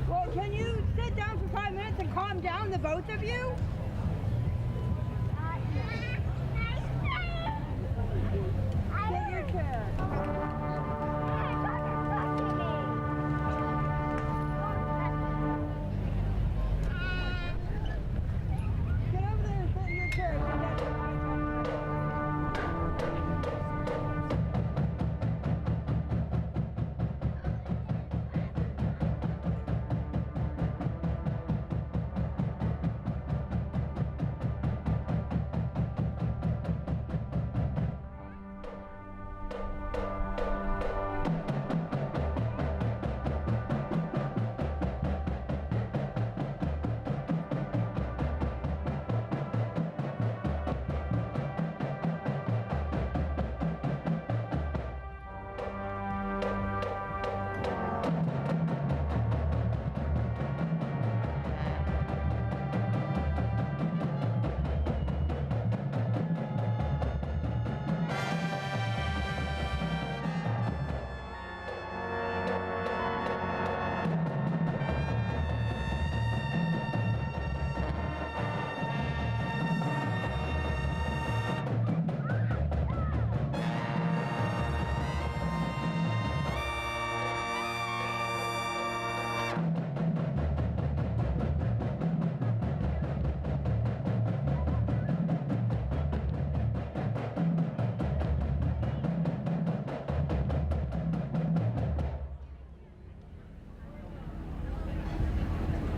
Speaker 3: Well, can you sit down for 5 minutes and calm down, the both of you? Get your chair.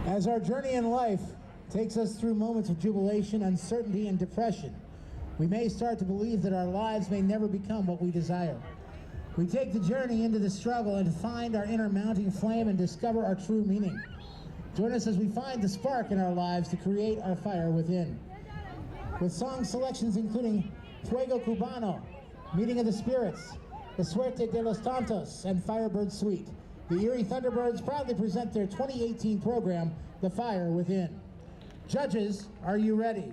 Speaker 5: As our journey in life takes us through moments of jubilation, uncertainty, and depression, we may start to believe that our lives may never become what we desire. We take the journey into the struggle and find our inner mounting flame and discover our true meaning. Join us as we find the spark in our lives to create our fire within. With song selections including Fuego Cubano, Meeting of the Spirits, La Suerte de los Tantos, and Firebird Suite. the Erie Thunderbirds proudly present their 2018 program, The Fire Within. Judges, are you ready?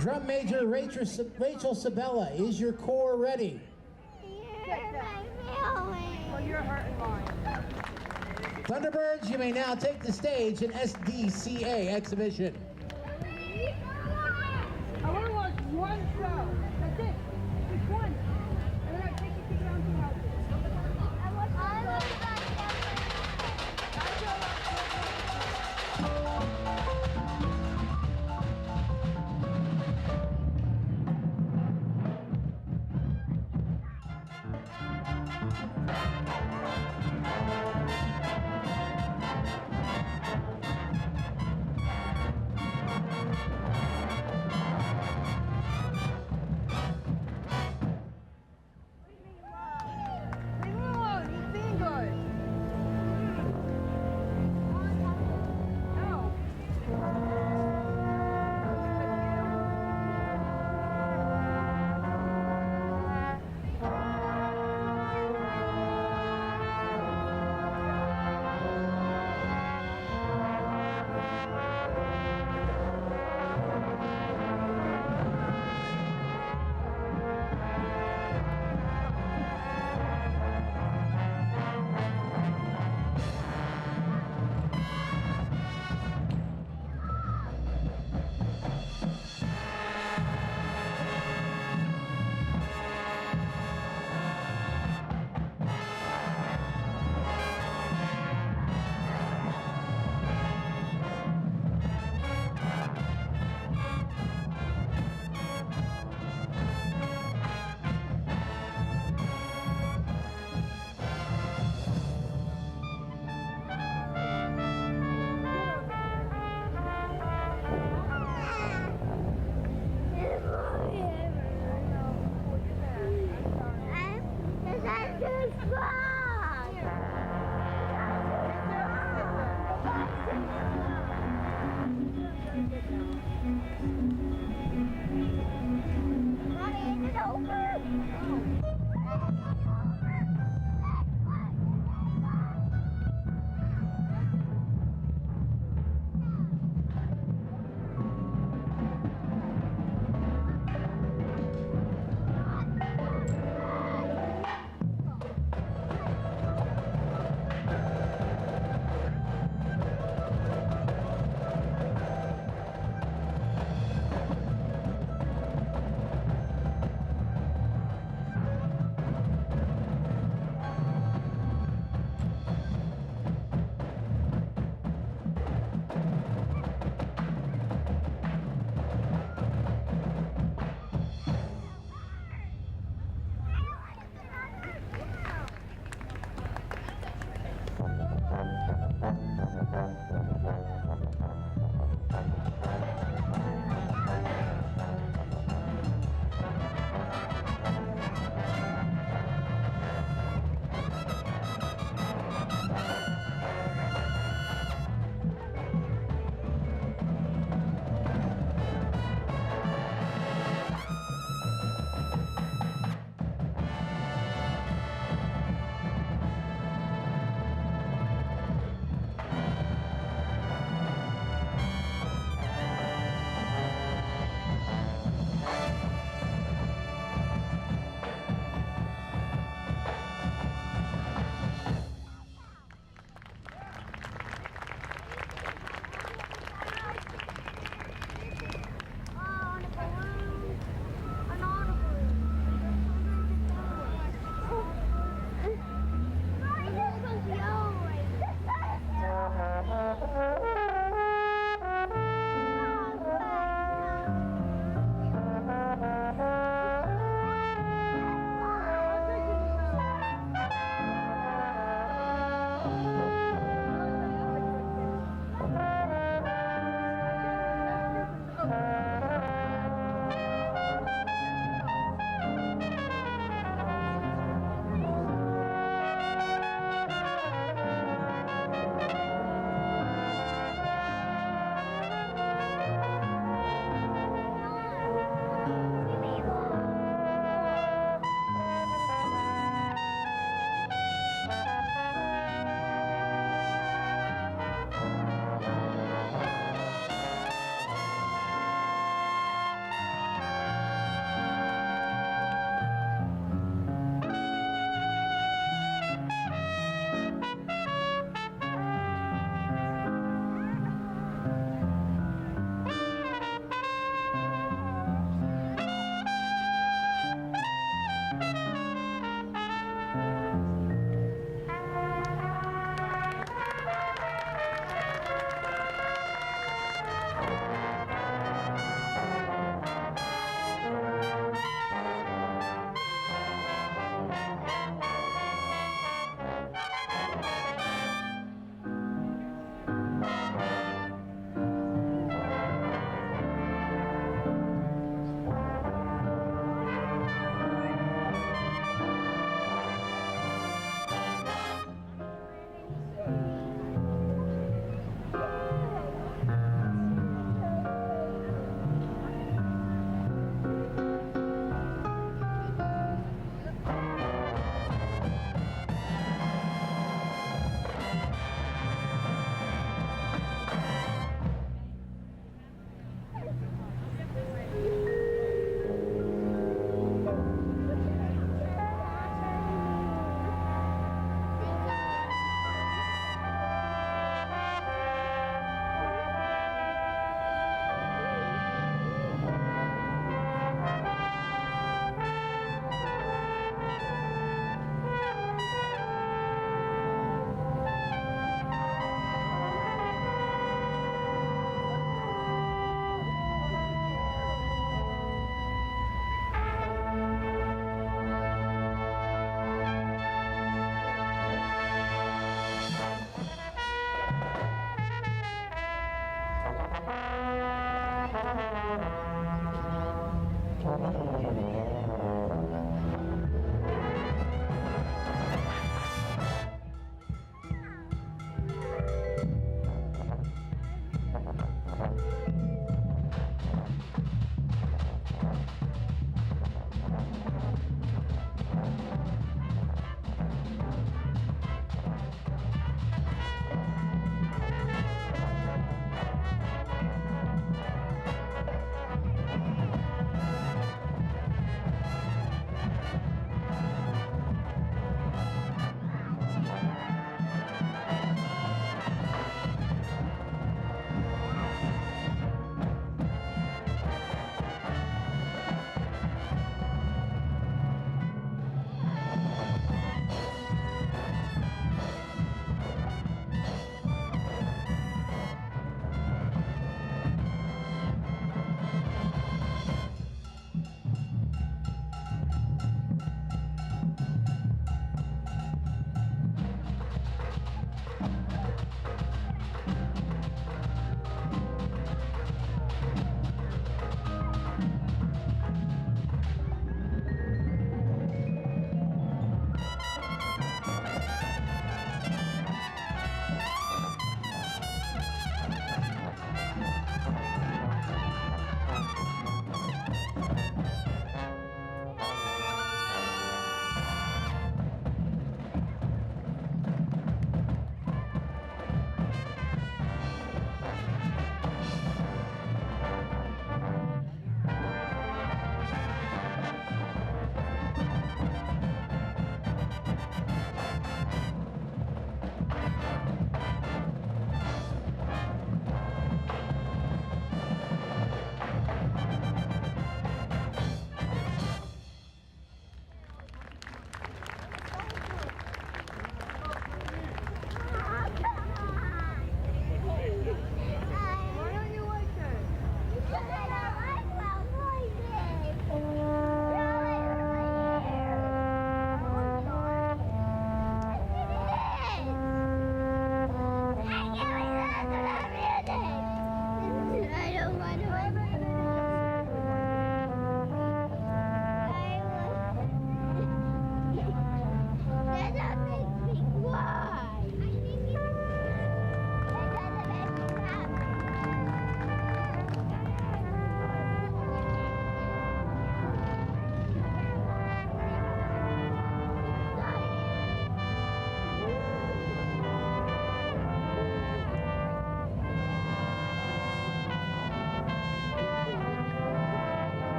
Speaker 5: Drum Major Rachel Sabella, is your corps ready?
Speaker 3: Well, you're hurting mine.
Speaker 5: Thunderbirds, you may now take the stage in SDCA exhibition.
Speaker 3: I want to watch one show. That's it. Just one. And then I take you down to house.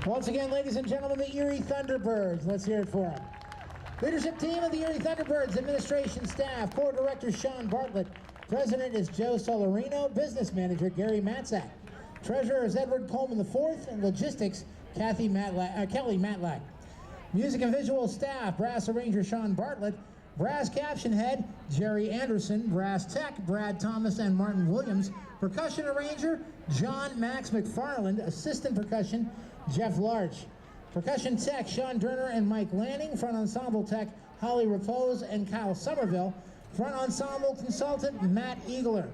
Speaker 5: Once again, ladies and gentlemen, the Erie Thunderbirds. Let's hear it for them. Leadership team of the Erie Thunderbirds, administration staff, Corps Director Sean Bartlett. President is Joe Solarino, Business Manager Gary Matzak. Treasurer is Edward Coleman IV, and Logistics Kelly Matlack. Music and visual staff, Brass Arranger Sean Bartlett. Brass Caption Head, Jerry Anderson. Brass Tech, Brad Thomas and Martin Williams. Percussion Arranger, John Max McFarland. Assistant Percussion, Jeff Larch. Percussion Tech, Sean Durner and Mike Lanning. Front Ensemble Tech, Holly Repose and Kyle Somerville. Front Ensemble Consultant, Matt Eagler.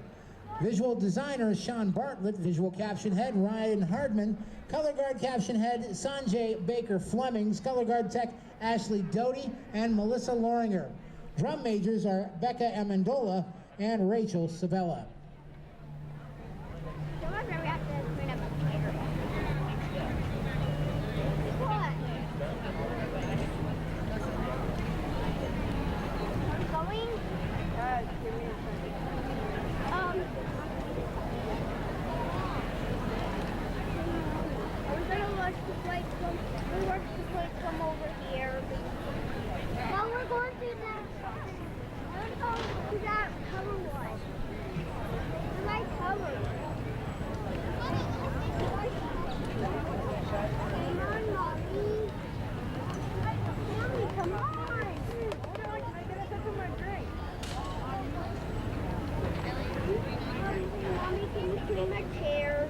Speaker 5: Visual Designer is Sean Bartlett. Visual Caption Head, Ryan Hardman. Color Guard Caption Head, Sanjay Baker Flemings. Color Guard Tech, Ashley Doty and Melissa Loringer. Drum Majors are Becca Amendola and Rachel Sabella.
Speaker 3: We watched the plate come over here. Well, we're going to that. We're going to that cover one. The light cover. Come on, Mommy. Mommy, come on. Hold on, I gotta touch on my drink. Mommy, can you clean my chair?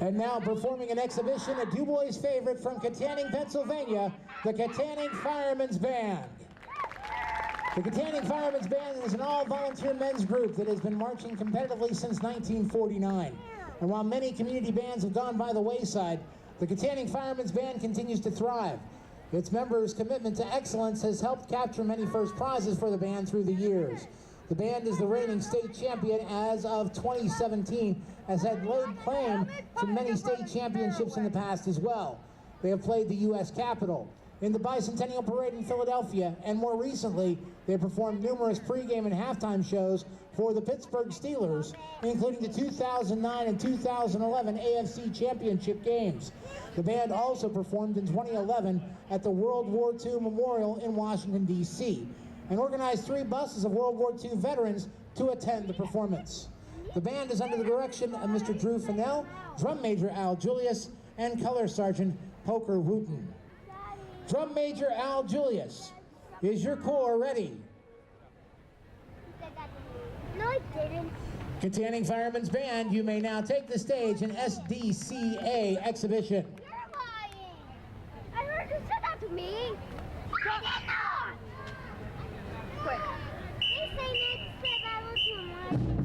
Speaker 5: And now performing an exhibition, a DuBois favorite from Kittanning, Pennsylvania, the Kittanning Fireman's Band. The Kittanning Fireman's Band is an all-volunteer men's group that has been marching competitively since 1949. And while many community bands have gone by the wayside, the Kittanning Fireman's Band continues to thrive. Its members' commitment to excellence has helped capture many first prizes for the band through the years. The band is the reigning state champion as of 2017, has had laid claim to many state championships in the past as well. They have played the U.S. Capitol, in the Bicentennial Parade in Philadelphia, and more recently, they have performed numerous pregame and halftime shows for the Pittsburgh Steelers, including the 2009 and 2011 AFC Championship games. The band also performed in 2011 at the World War II Memorial in Washington, D.C., and organized 3 buses of World War II veterans to attend the performance. The band is under the direction of Mr. Drew Fennell, Drum Major Al Julius, and Color Sergeant Poker Wooten. Drum Major Al Julius, is your corps ready?
Speaker 3: No, I didn't.
Speaker 5: Kittanning Fireman's Band, you may now take the stage in SDCA exhibition.
Speaker 3: You're lying. I heard you said that to me. I did not. Quick. They say next step I will do my...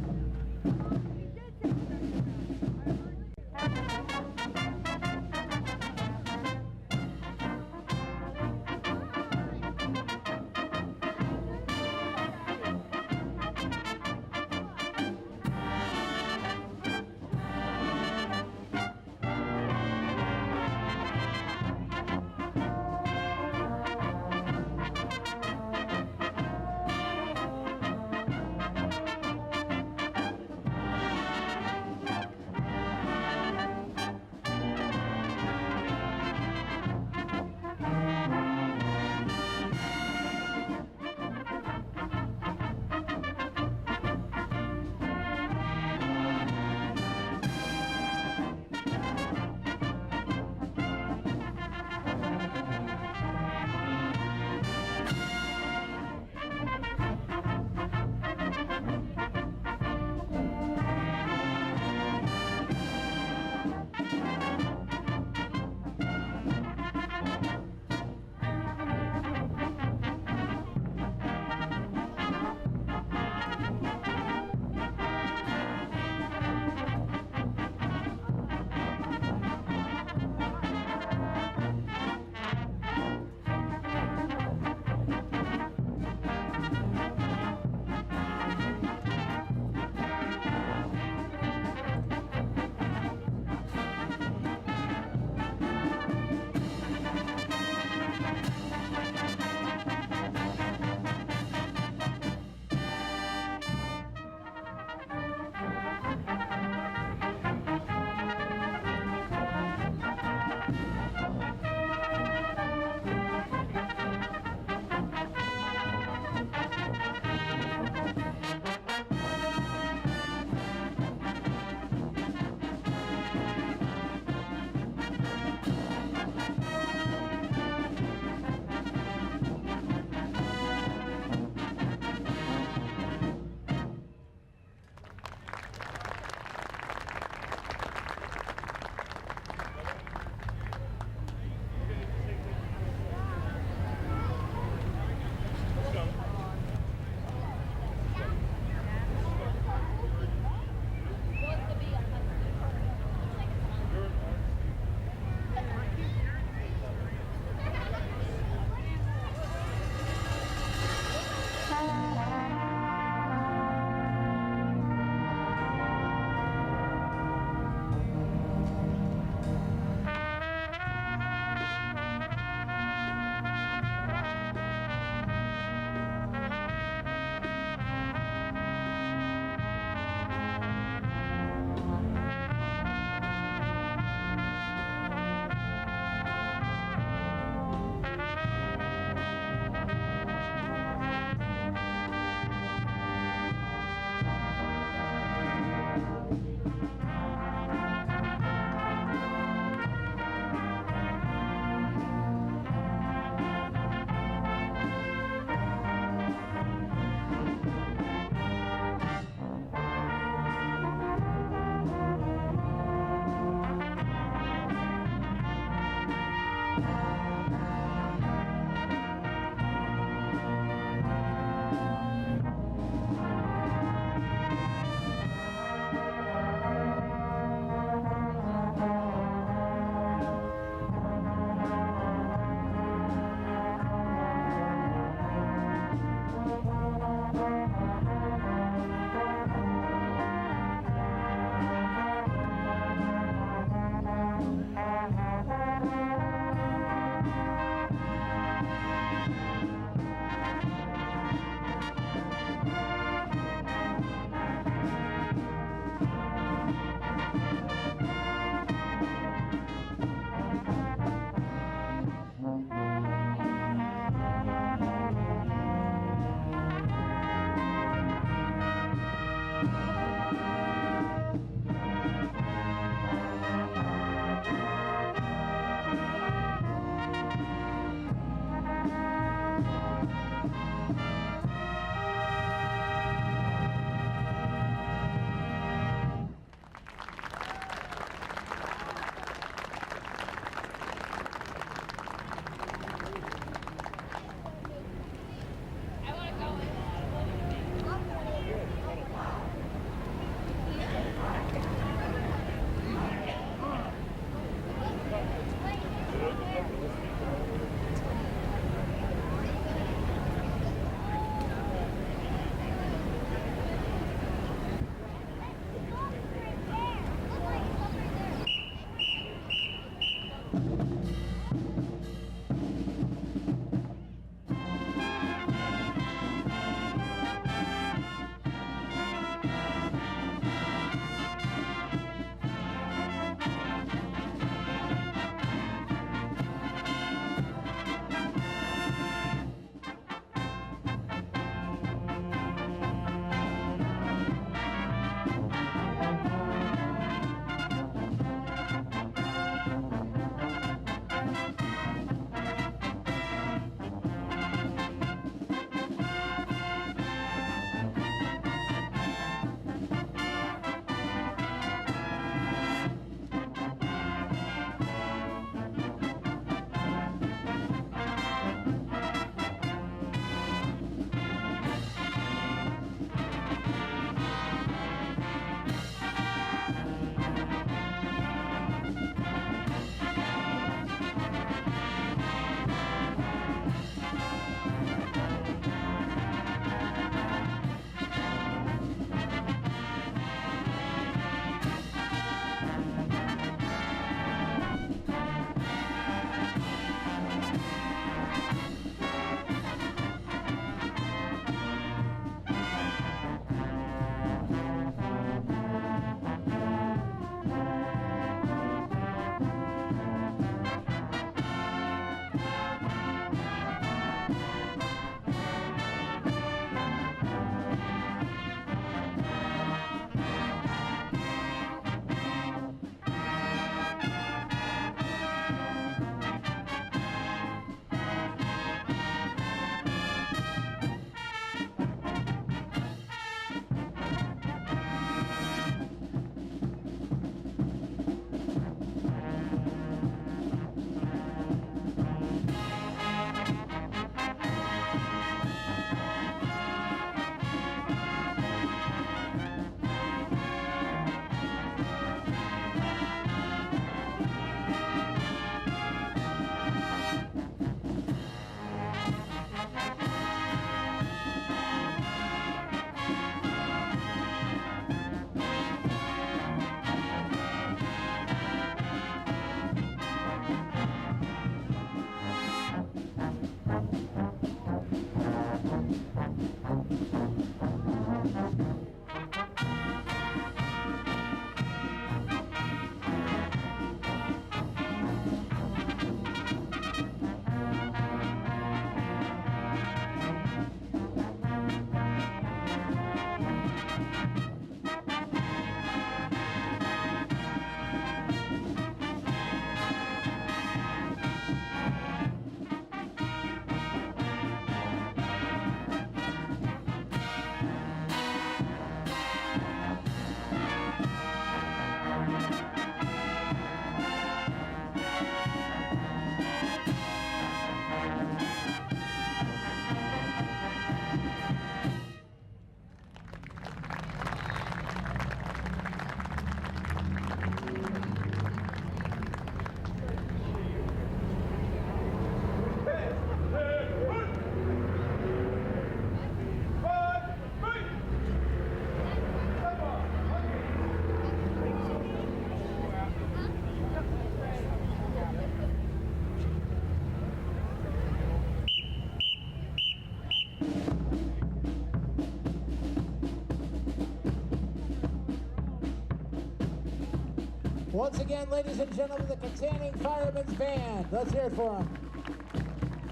Speaker 5: Once again, ladies and gentlemen, the Kittanning Fireman's Band. Let's hear it for them.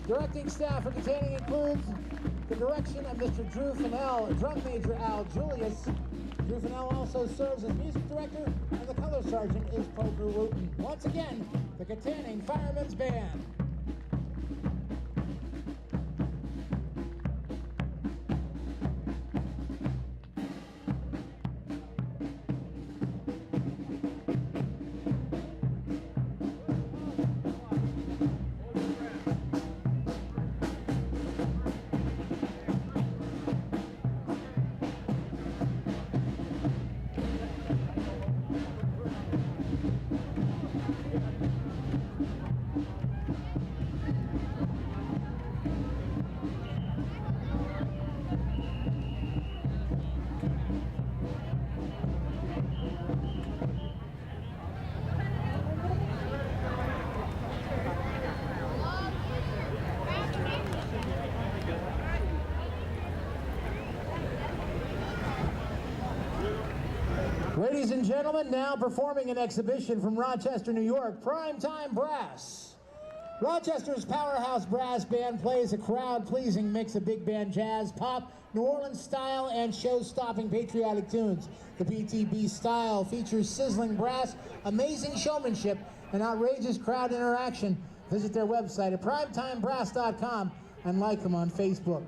Speaker 5: Directing staff for Kittanning includes the direction of Mr. Drew Fennell, Drum Major Al Julius. Drew Fennell also serves as music director, and the color sergeant is Poker Wooten. Once again, the Kittanning Fireman's Band. Ladies and gentlemen, now performing an exhibition from Rochester, New York, Primetime Brass. Rochester's powerhouse brass band plays a crowd-pleasing mix of big band jazz, pop, New Orleans style, and show-stopping patriotic tunes. The PTB style features sizzling brass, amazing showmanship, and outrageous crowd interaction. Visit their website at primetimebrass.com and like them on Facebook.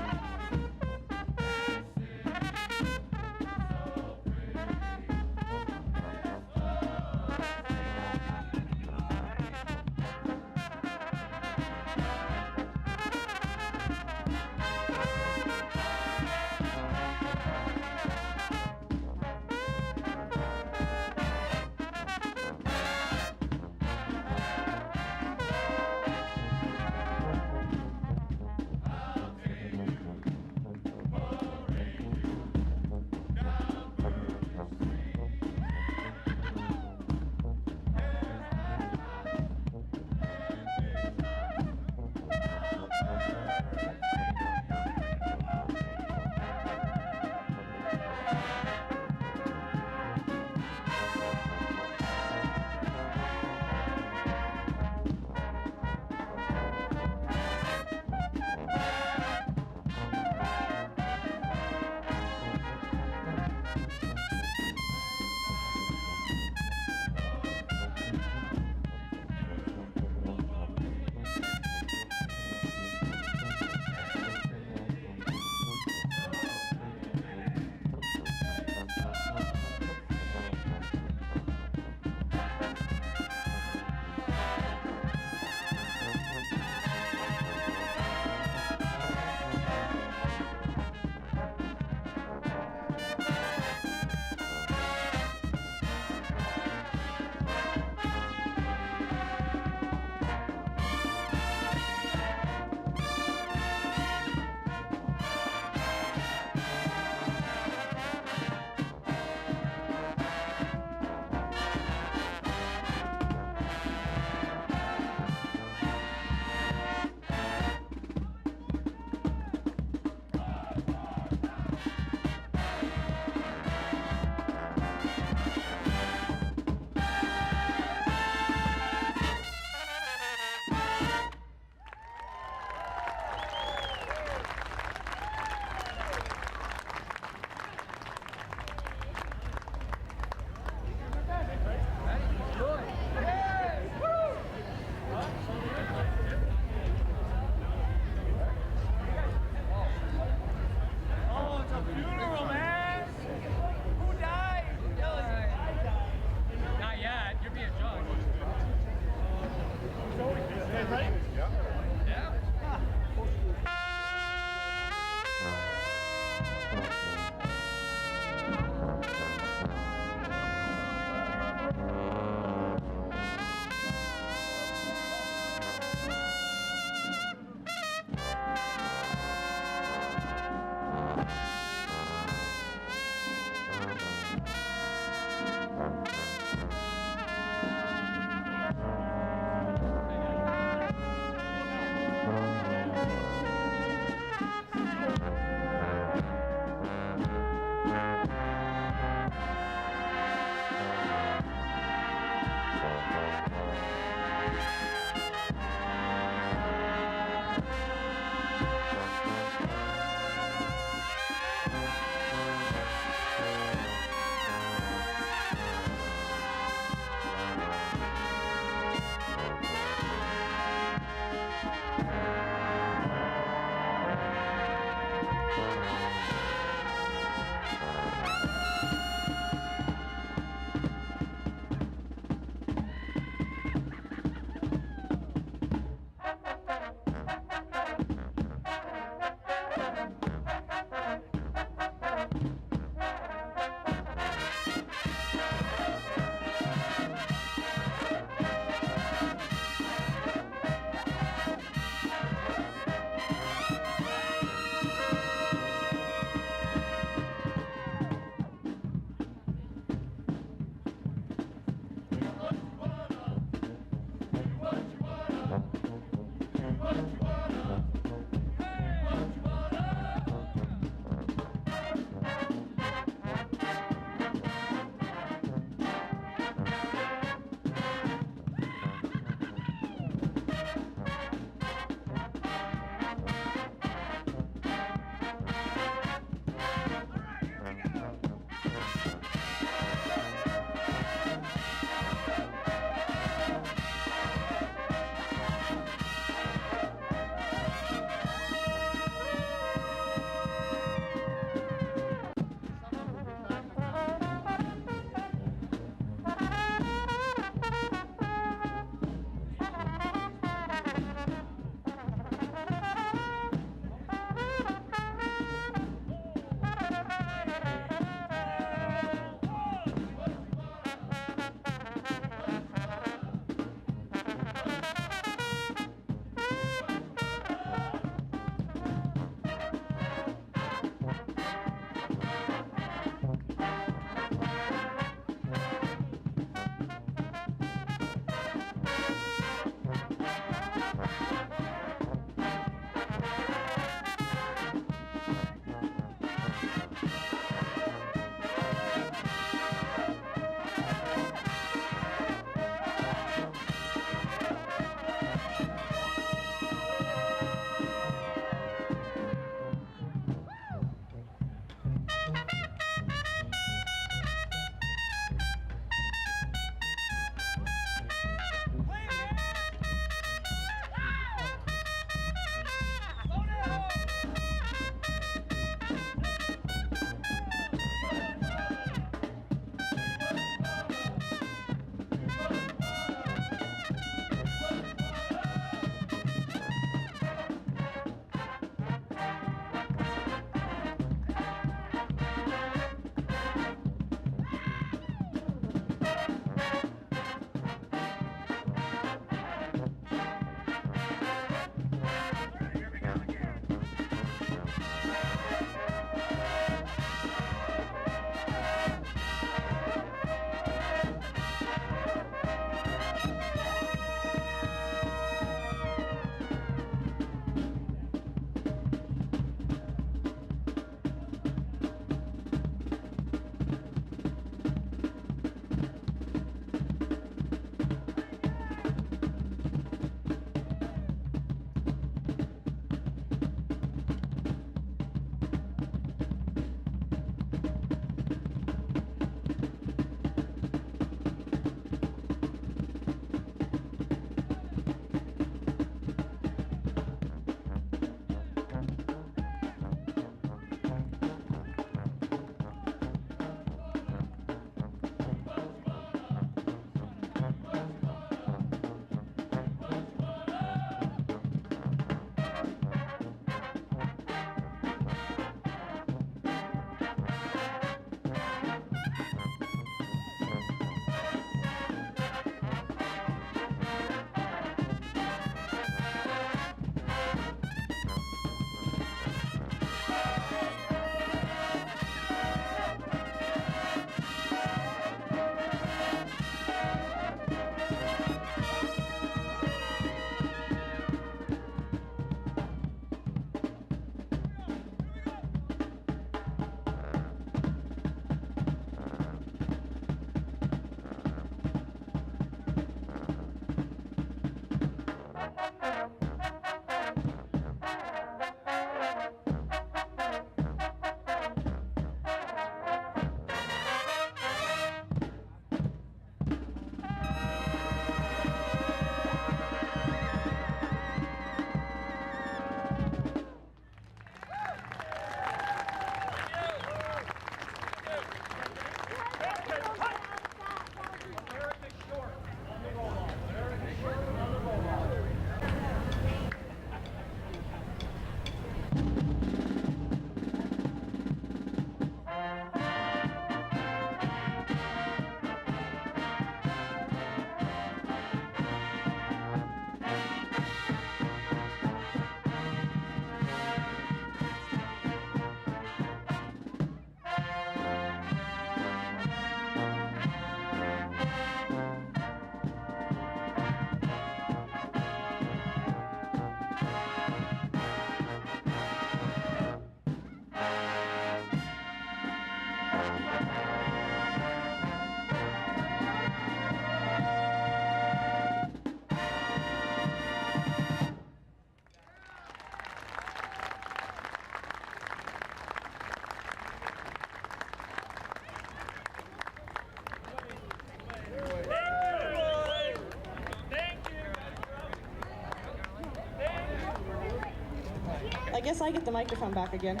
Speaker 2: guess I get the microphone back again.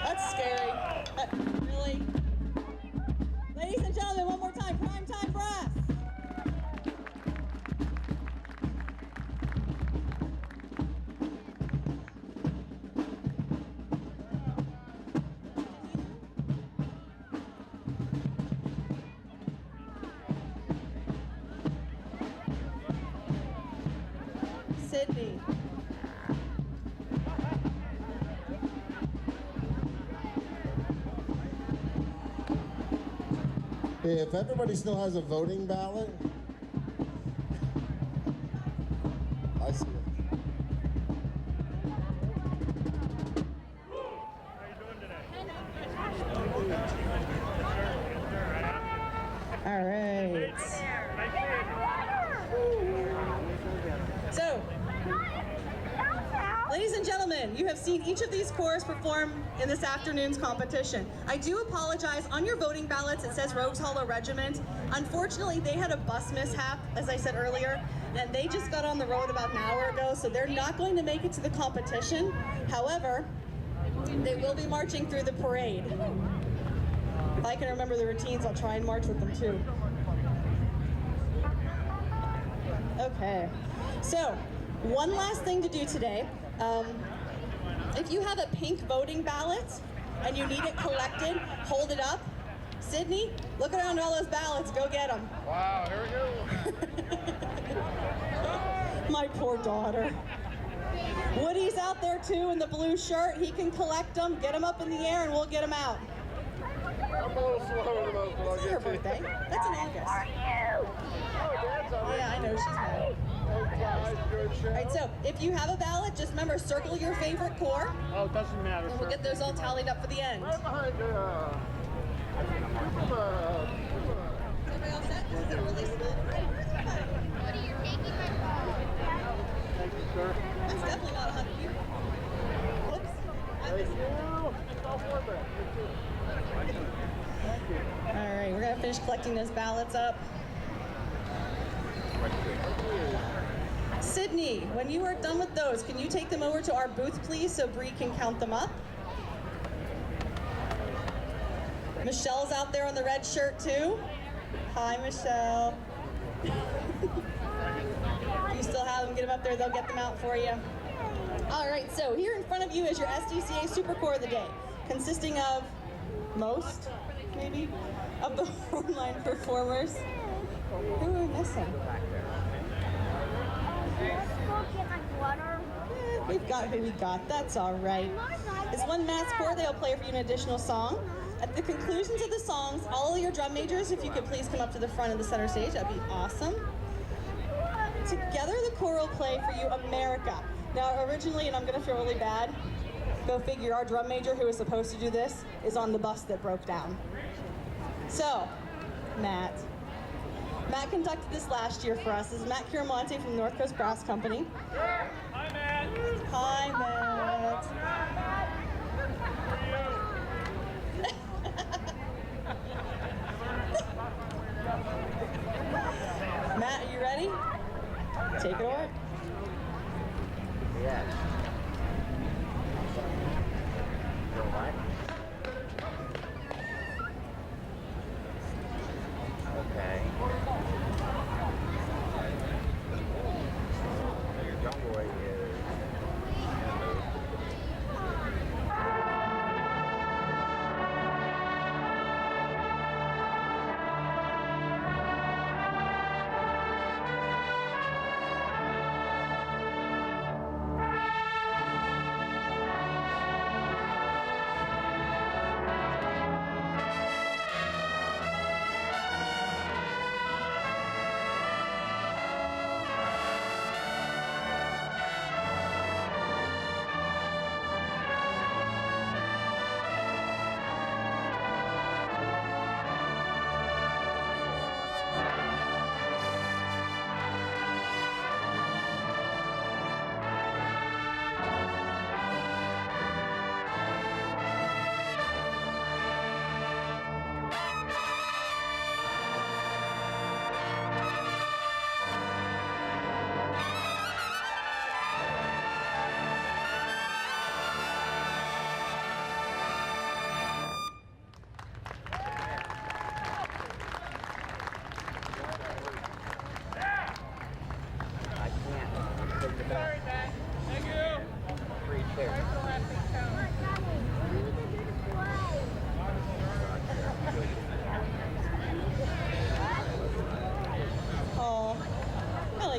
Speaker 2: That's scary. Really? Ladies and gentlemen, one more time, primetime brass. Sydney.
Speaker 4: Hey, if everybody still has a voting ballot, I see it.
Speaker 6: How you doing today?
Speaker 2: All right. So, ladies and gentlemen, you have seen each of these corps perform in this afternoon's competition. I do apologize. On your voting ballots, it says Rogues Hollow Regiment. Unfortunately, they had a bus mishap, as I said earlier, and they just got on the road about an hour ago, so they're not going to make it to the competition. However, they will be marching through the parade. If I can remember the routines, I'll try and march with them too. Okay, so one last thing to do today. If you have a pink voting ballot and you need it collected, hold it up. Sydney, look around all those ballots, go get them.
Speaker 6: Wow, here we go.
Speaker 2: My poor daughter. Woody's out there too in the blue shirt. He can collect them, get them up in the air, and we'll get them out.
Speaker 6: I'm a little slow to those, but I'll
Speaker 2: It's not her
Speaker 6: get to you.
Speaker 2: birthday. That's in August.
Speaker 6: Oh, Dad's on
Speaker 2: Yeah, I know, she's mad.
Speaker 6: Good show.
Speaker 2: All right, so if you have a ballot, just remember, circle your favorite corps,
Speaker 6: Oh, it doesn't matter,
Speaker 2: and we'll
Speaker 6: sir.
Speaker 2: get those all tallied up for the end.
Speaker 6: Right behind
Speaker 2: Everybody all set? This is a really slow.
Speaker 3: What are you taking my phone?
Speaker 6: Thank you, sir.
Speaker 2: That's definitely not 100 people. Whoops. I missed it.
Speaker 6: It's all worth it.
Speaker 2: All right, we're gonna finish collecting those ballots up. Sydney, when you are done with those, can you take them over to our booth, please, so Bree can count them up? Michelle's out there on the red shirt, too. Hi, Michelle. If you still have them, get them up there. They'll get them out for you. All right, so here in front of you is your SDCA Super Corps of the day, consisting of most, maybe, of the frontline performers. Who are we missing?
Speaker 3: Let's go get my water.
Speaker 2: We've got who we got. That's all right. It's one mass corps. They'll play for you an additional song. At the conclusions of the songs, all of your drum majors, if you could please come up to the front of the center stage, that'd be awesome. Together, the corps will play for you America. Now, originally, and I'm going to feel really bad, go figure, our drum major who was supposed to do this is on the bus that broke down. So, Matt conducted this last year for us. This is Matt Kiramonte from the North Coast Brass Company.
Speaker 6: Hi, Matt.
Speaker 2: Hi, Matt. Matt, are you ready? Take it away.
Speaker 7: Yes. You what? Okay. So your drum boy is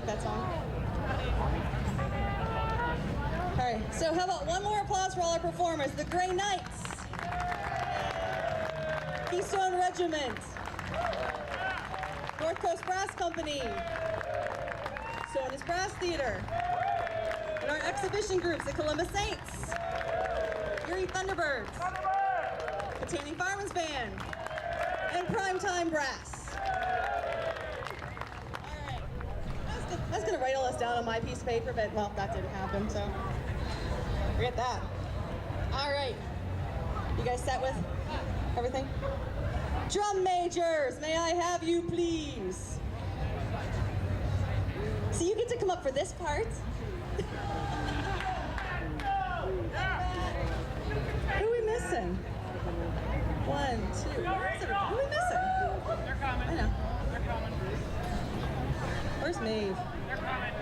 Speaker 2: like that song. All right, so how about one more applause for all our performers? The Grey Knights, Keystone Regiment, North Coast Brass Company, Sonus Brass Theater, and our exhibition groups, the Columbus Saints, Erie Thunderbirds, Kittanning Fireman's Band, and Primetime Brass. All right, I was gonna write all this down on my piece of paper, but well, that didn't happen, so forget that. All right, you guys set with everything? Drum majors, may I have you please? So you get to come up for this part. Who are we missing? 1, 2. Who are we missing?
Speaker 6: They're coming.
Speaker 2: I know.
Speaker 6: They're coming.
Speaker 2: Where's Maeve?
Speaker 6: They're coming.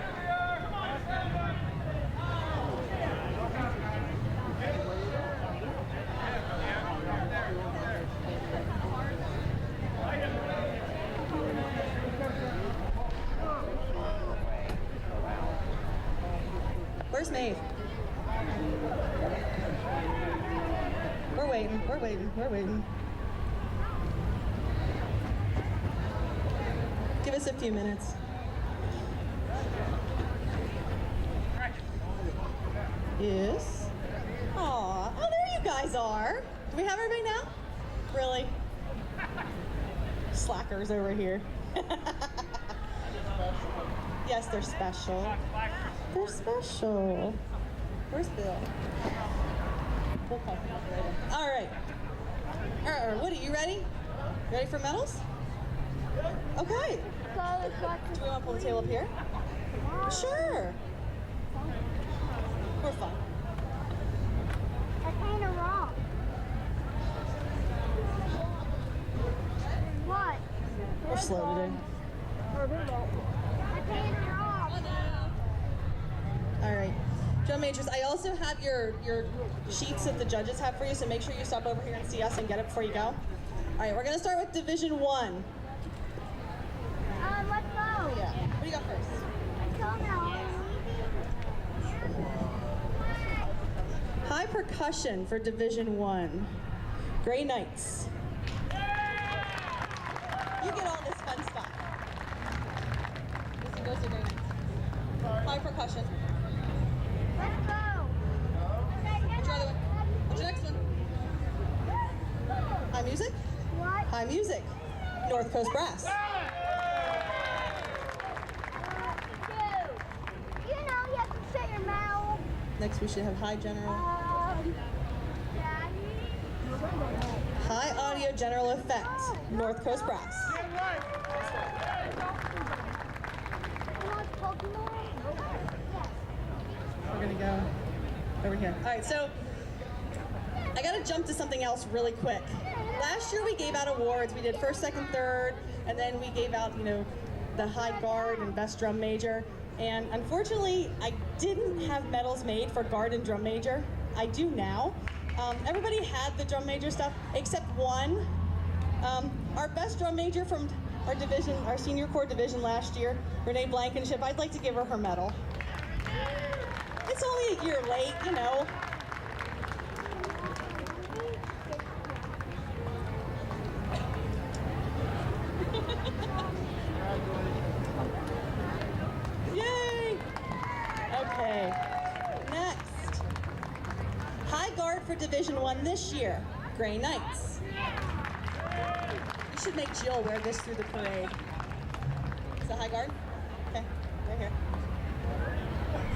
Speaker 2: Where's Maeve? We're waiting, we're waiting, we're waiting. Give us a few minutes. Yes. Aw, oh, there you guys are. Do we have everybody now? Really? Slackers over here. Yes, they're special. They're special. Where's Bill? We'll call him up later. All right. Woody, you ready? Ready for medals? Okay. Do we want to pull the table up here? Sure. We're fine.
Speaker 3: I kind of wrong. What?
Speaker 2: We're slow today.
Speaker 3: I kind of wrong.
Speaker 2: All right. Drum majors, I also have your sheets that the judges have for you, so make sure you stop over here and see us and get it before you go. All right, we're going to start with Division 1.
Speaker 3: Let's go.
Speaker 2: Yeah. What do you got first?
Speaker 3: I don't know.
Speaker 2: High percussion for Division 1. Grey Knights. You get all this fun stuff. This one goes to Grey Knights. High percussion.
Speaker 3: Let's go.
Speaker 2: What's your other one? What's your next one? High music?
Speaker 3: What?
Speaker 2: High music. North Coast Brass.
Speaker 3: You know, you have to say your mouth.
Speaker 2: Next we should have High General.
Speaker 3: Daddy.
Speaker 2: High Audio General Effect. North Coast Brass.
Speaker 3: You want Pokemon? Yes.
Speaker 2: We're gonna go over here. All right, so I gotta jump to something else really quick. Last year we gave out awards. We did first, second, third, and then we gave out, the high guard and best drum major. And unfortunately, I didn't have medals made for guard and drum major. I do now. Everybody had the drum major stuff except one. Our best drum major from our division, our senior corps division last year, Renee Blankenship, I'd like to give her her medal. It's only a year late, Yay! Okay, next. High guard for Division 1 this year, Grey Knights. You should make Jill wear this through the parade. Is that high guard? Okay, right here.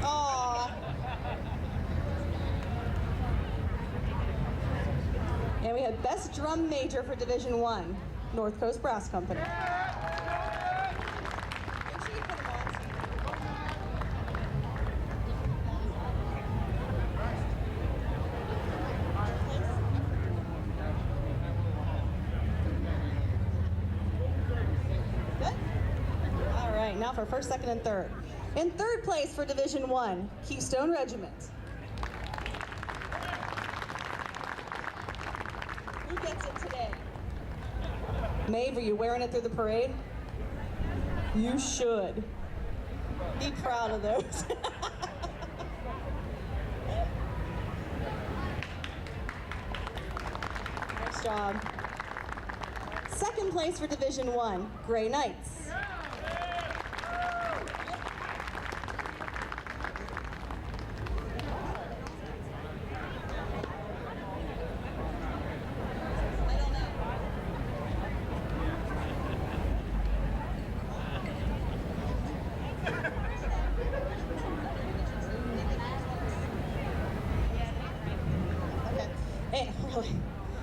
Speaker 2: Aww. And we had best drum major for Division 1, North Coast Brass Company. Make sure you put them on. Good? All right, now for first, second, and third. In third place for Division 1, Keystone Regiment. Who gets it today? Maeve, are you wearing it through the parade? You should. Be proud of those. Nice job. Second place for Division 1, Gray Knights.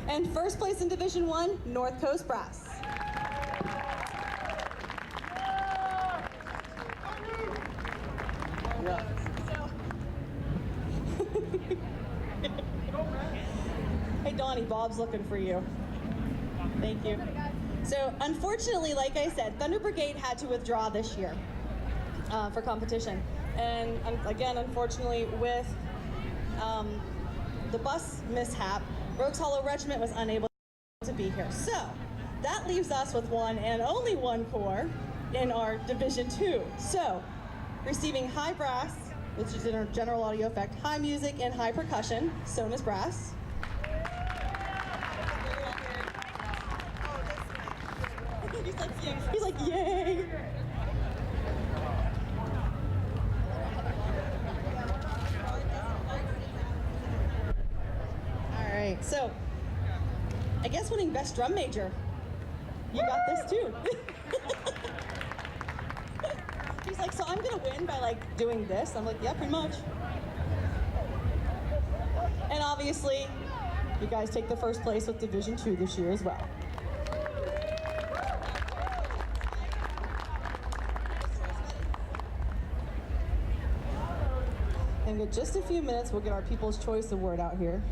Speaker 2: And first place in Division 1, North Coast Brass. Hey Donnie, Bob's looking for you. Thank you. So unfortunately, like I said, Thunder Brigade had to withdraw this year for competition. And again, unfortunately, with the bus mishap, Rogues Hollow Regiment was unable to be here. So that leaves us with one and only one corps in our Division 2. So receiving high brass, which is in our general audio effect, high music and high percussion, known as brass. He's like, yay! All right, so I guess winning Best Drum Major. You got this too. He's like, so I'm gonna win by like doing this? I'm like, yeah, pretty much. And obviously, you guys take the first place with Division 2 this year as well. And in just a few minutes, we'll get our People's Choice Award out here.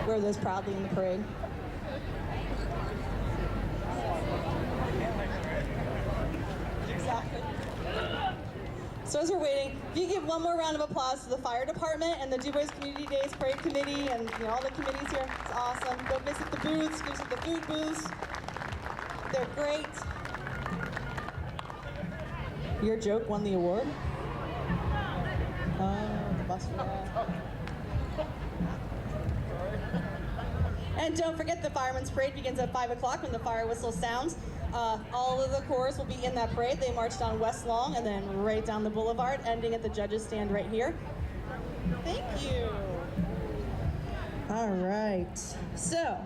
Speaker 2: Wear those proudly in the parade. Exactly. So as we're waiting, if you give one more round of applause to the fire department and the DuBois Community Days Parade Committee and all the committees here. It's awesome. Go visit the booths, go visit the food booths. They're great. Your joke won the award. The bus for that. And don't forget, the Fireman's Parade begins at 5 o'clock when the fire whistle sounds. All of the corps will be in that parade. They march down West Long and then right down the boulevard, ending at the judges' stand right here. Thank you. All right. So,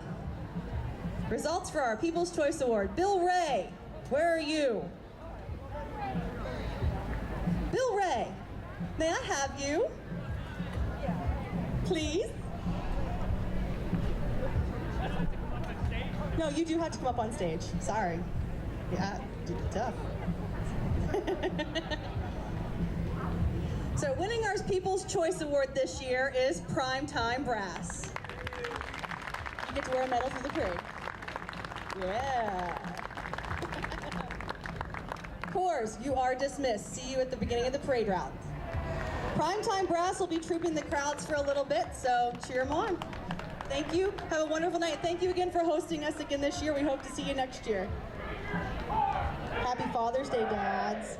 Speaker 2: results for our People's Choice Award. Bill Ray, where are you? Bill Ray, may I have you? Please? No, you do have to come up on stage. Sorry. Yeah, tough. So winning our People's Choice Award this year is Primetime Brass. You get to wear a medal through the parade. Yeah. Corps, you are dismissed. See you at the beginning of the parade route. Primetime Brass will be trooping the crowds for a little bit, so cheer them on. Thank you. Have a wonderful night. Thank you again for hosting us again this year. We hope to see you next year. Happy Father's Day, dads.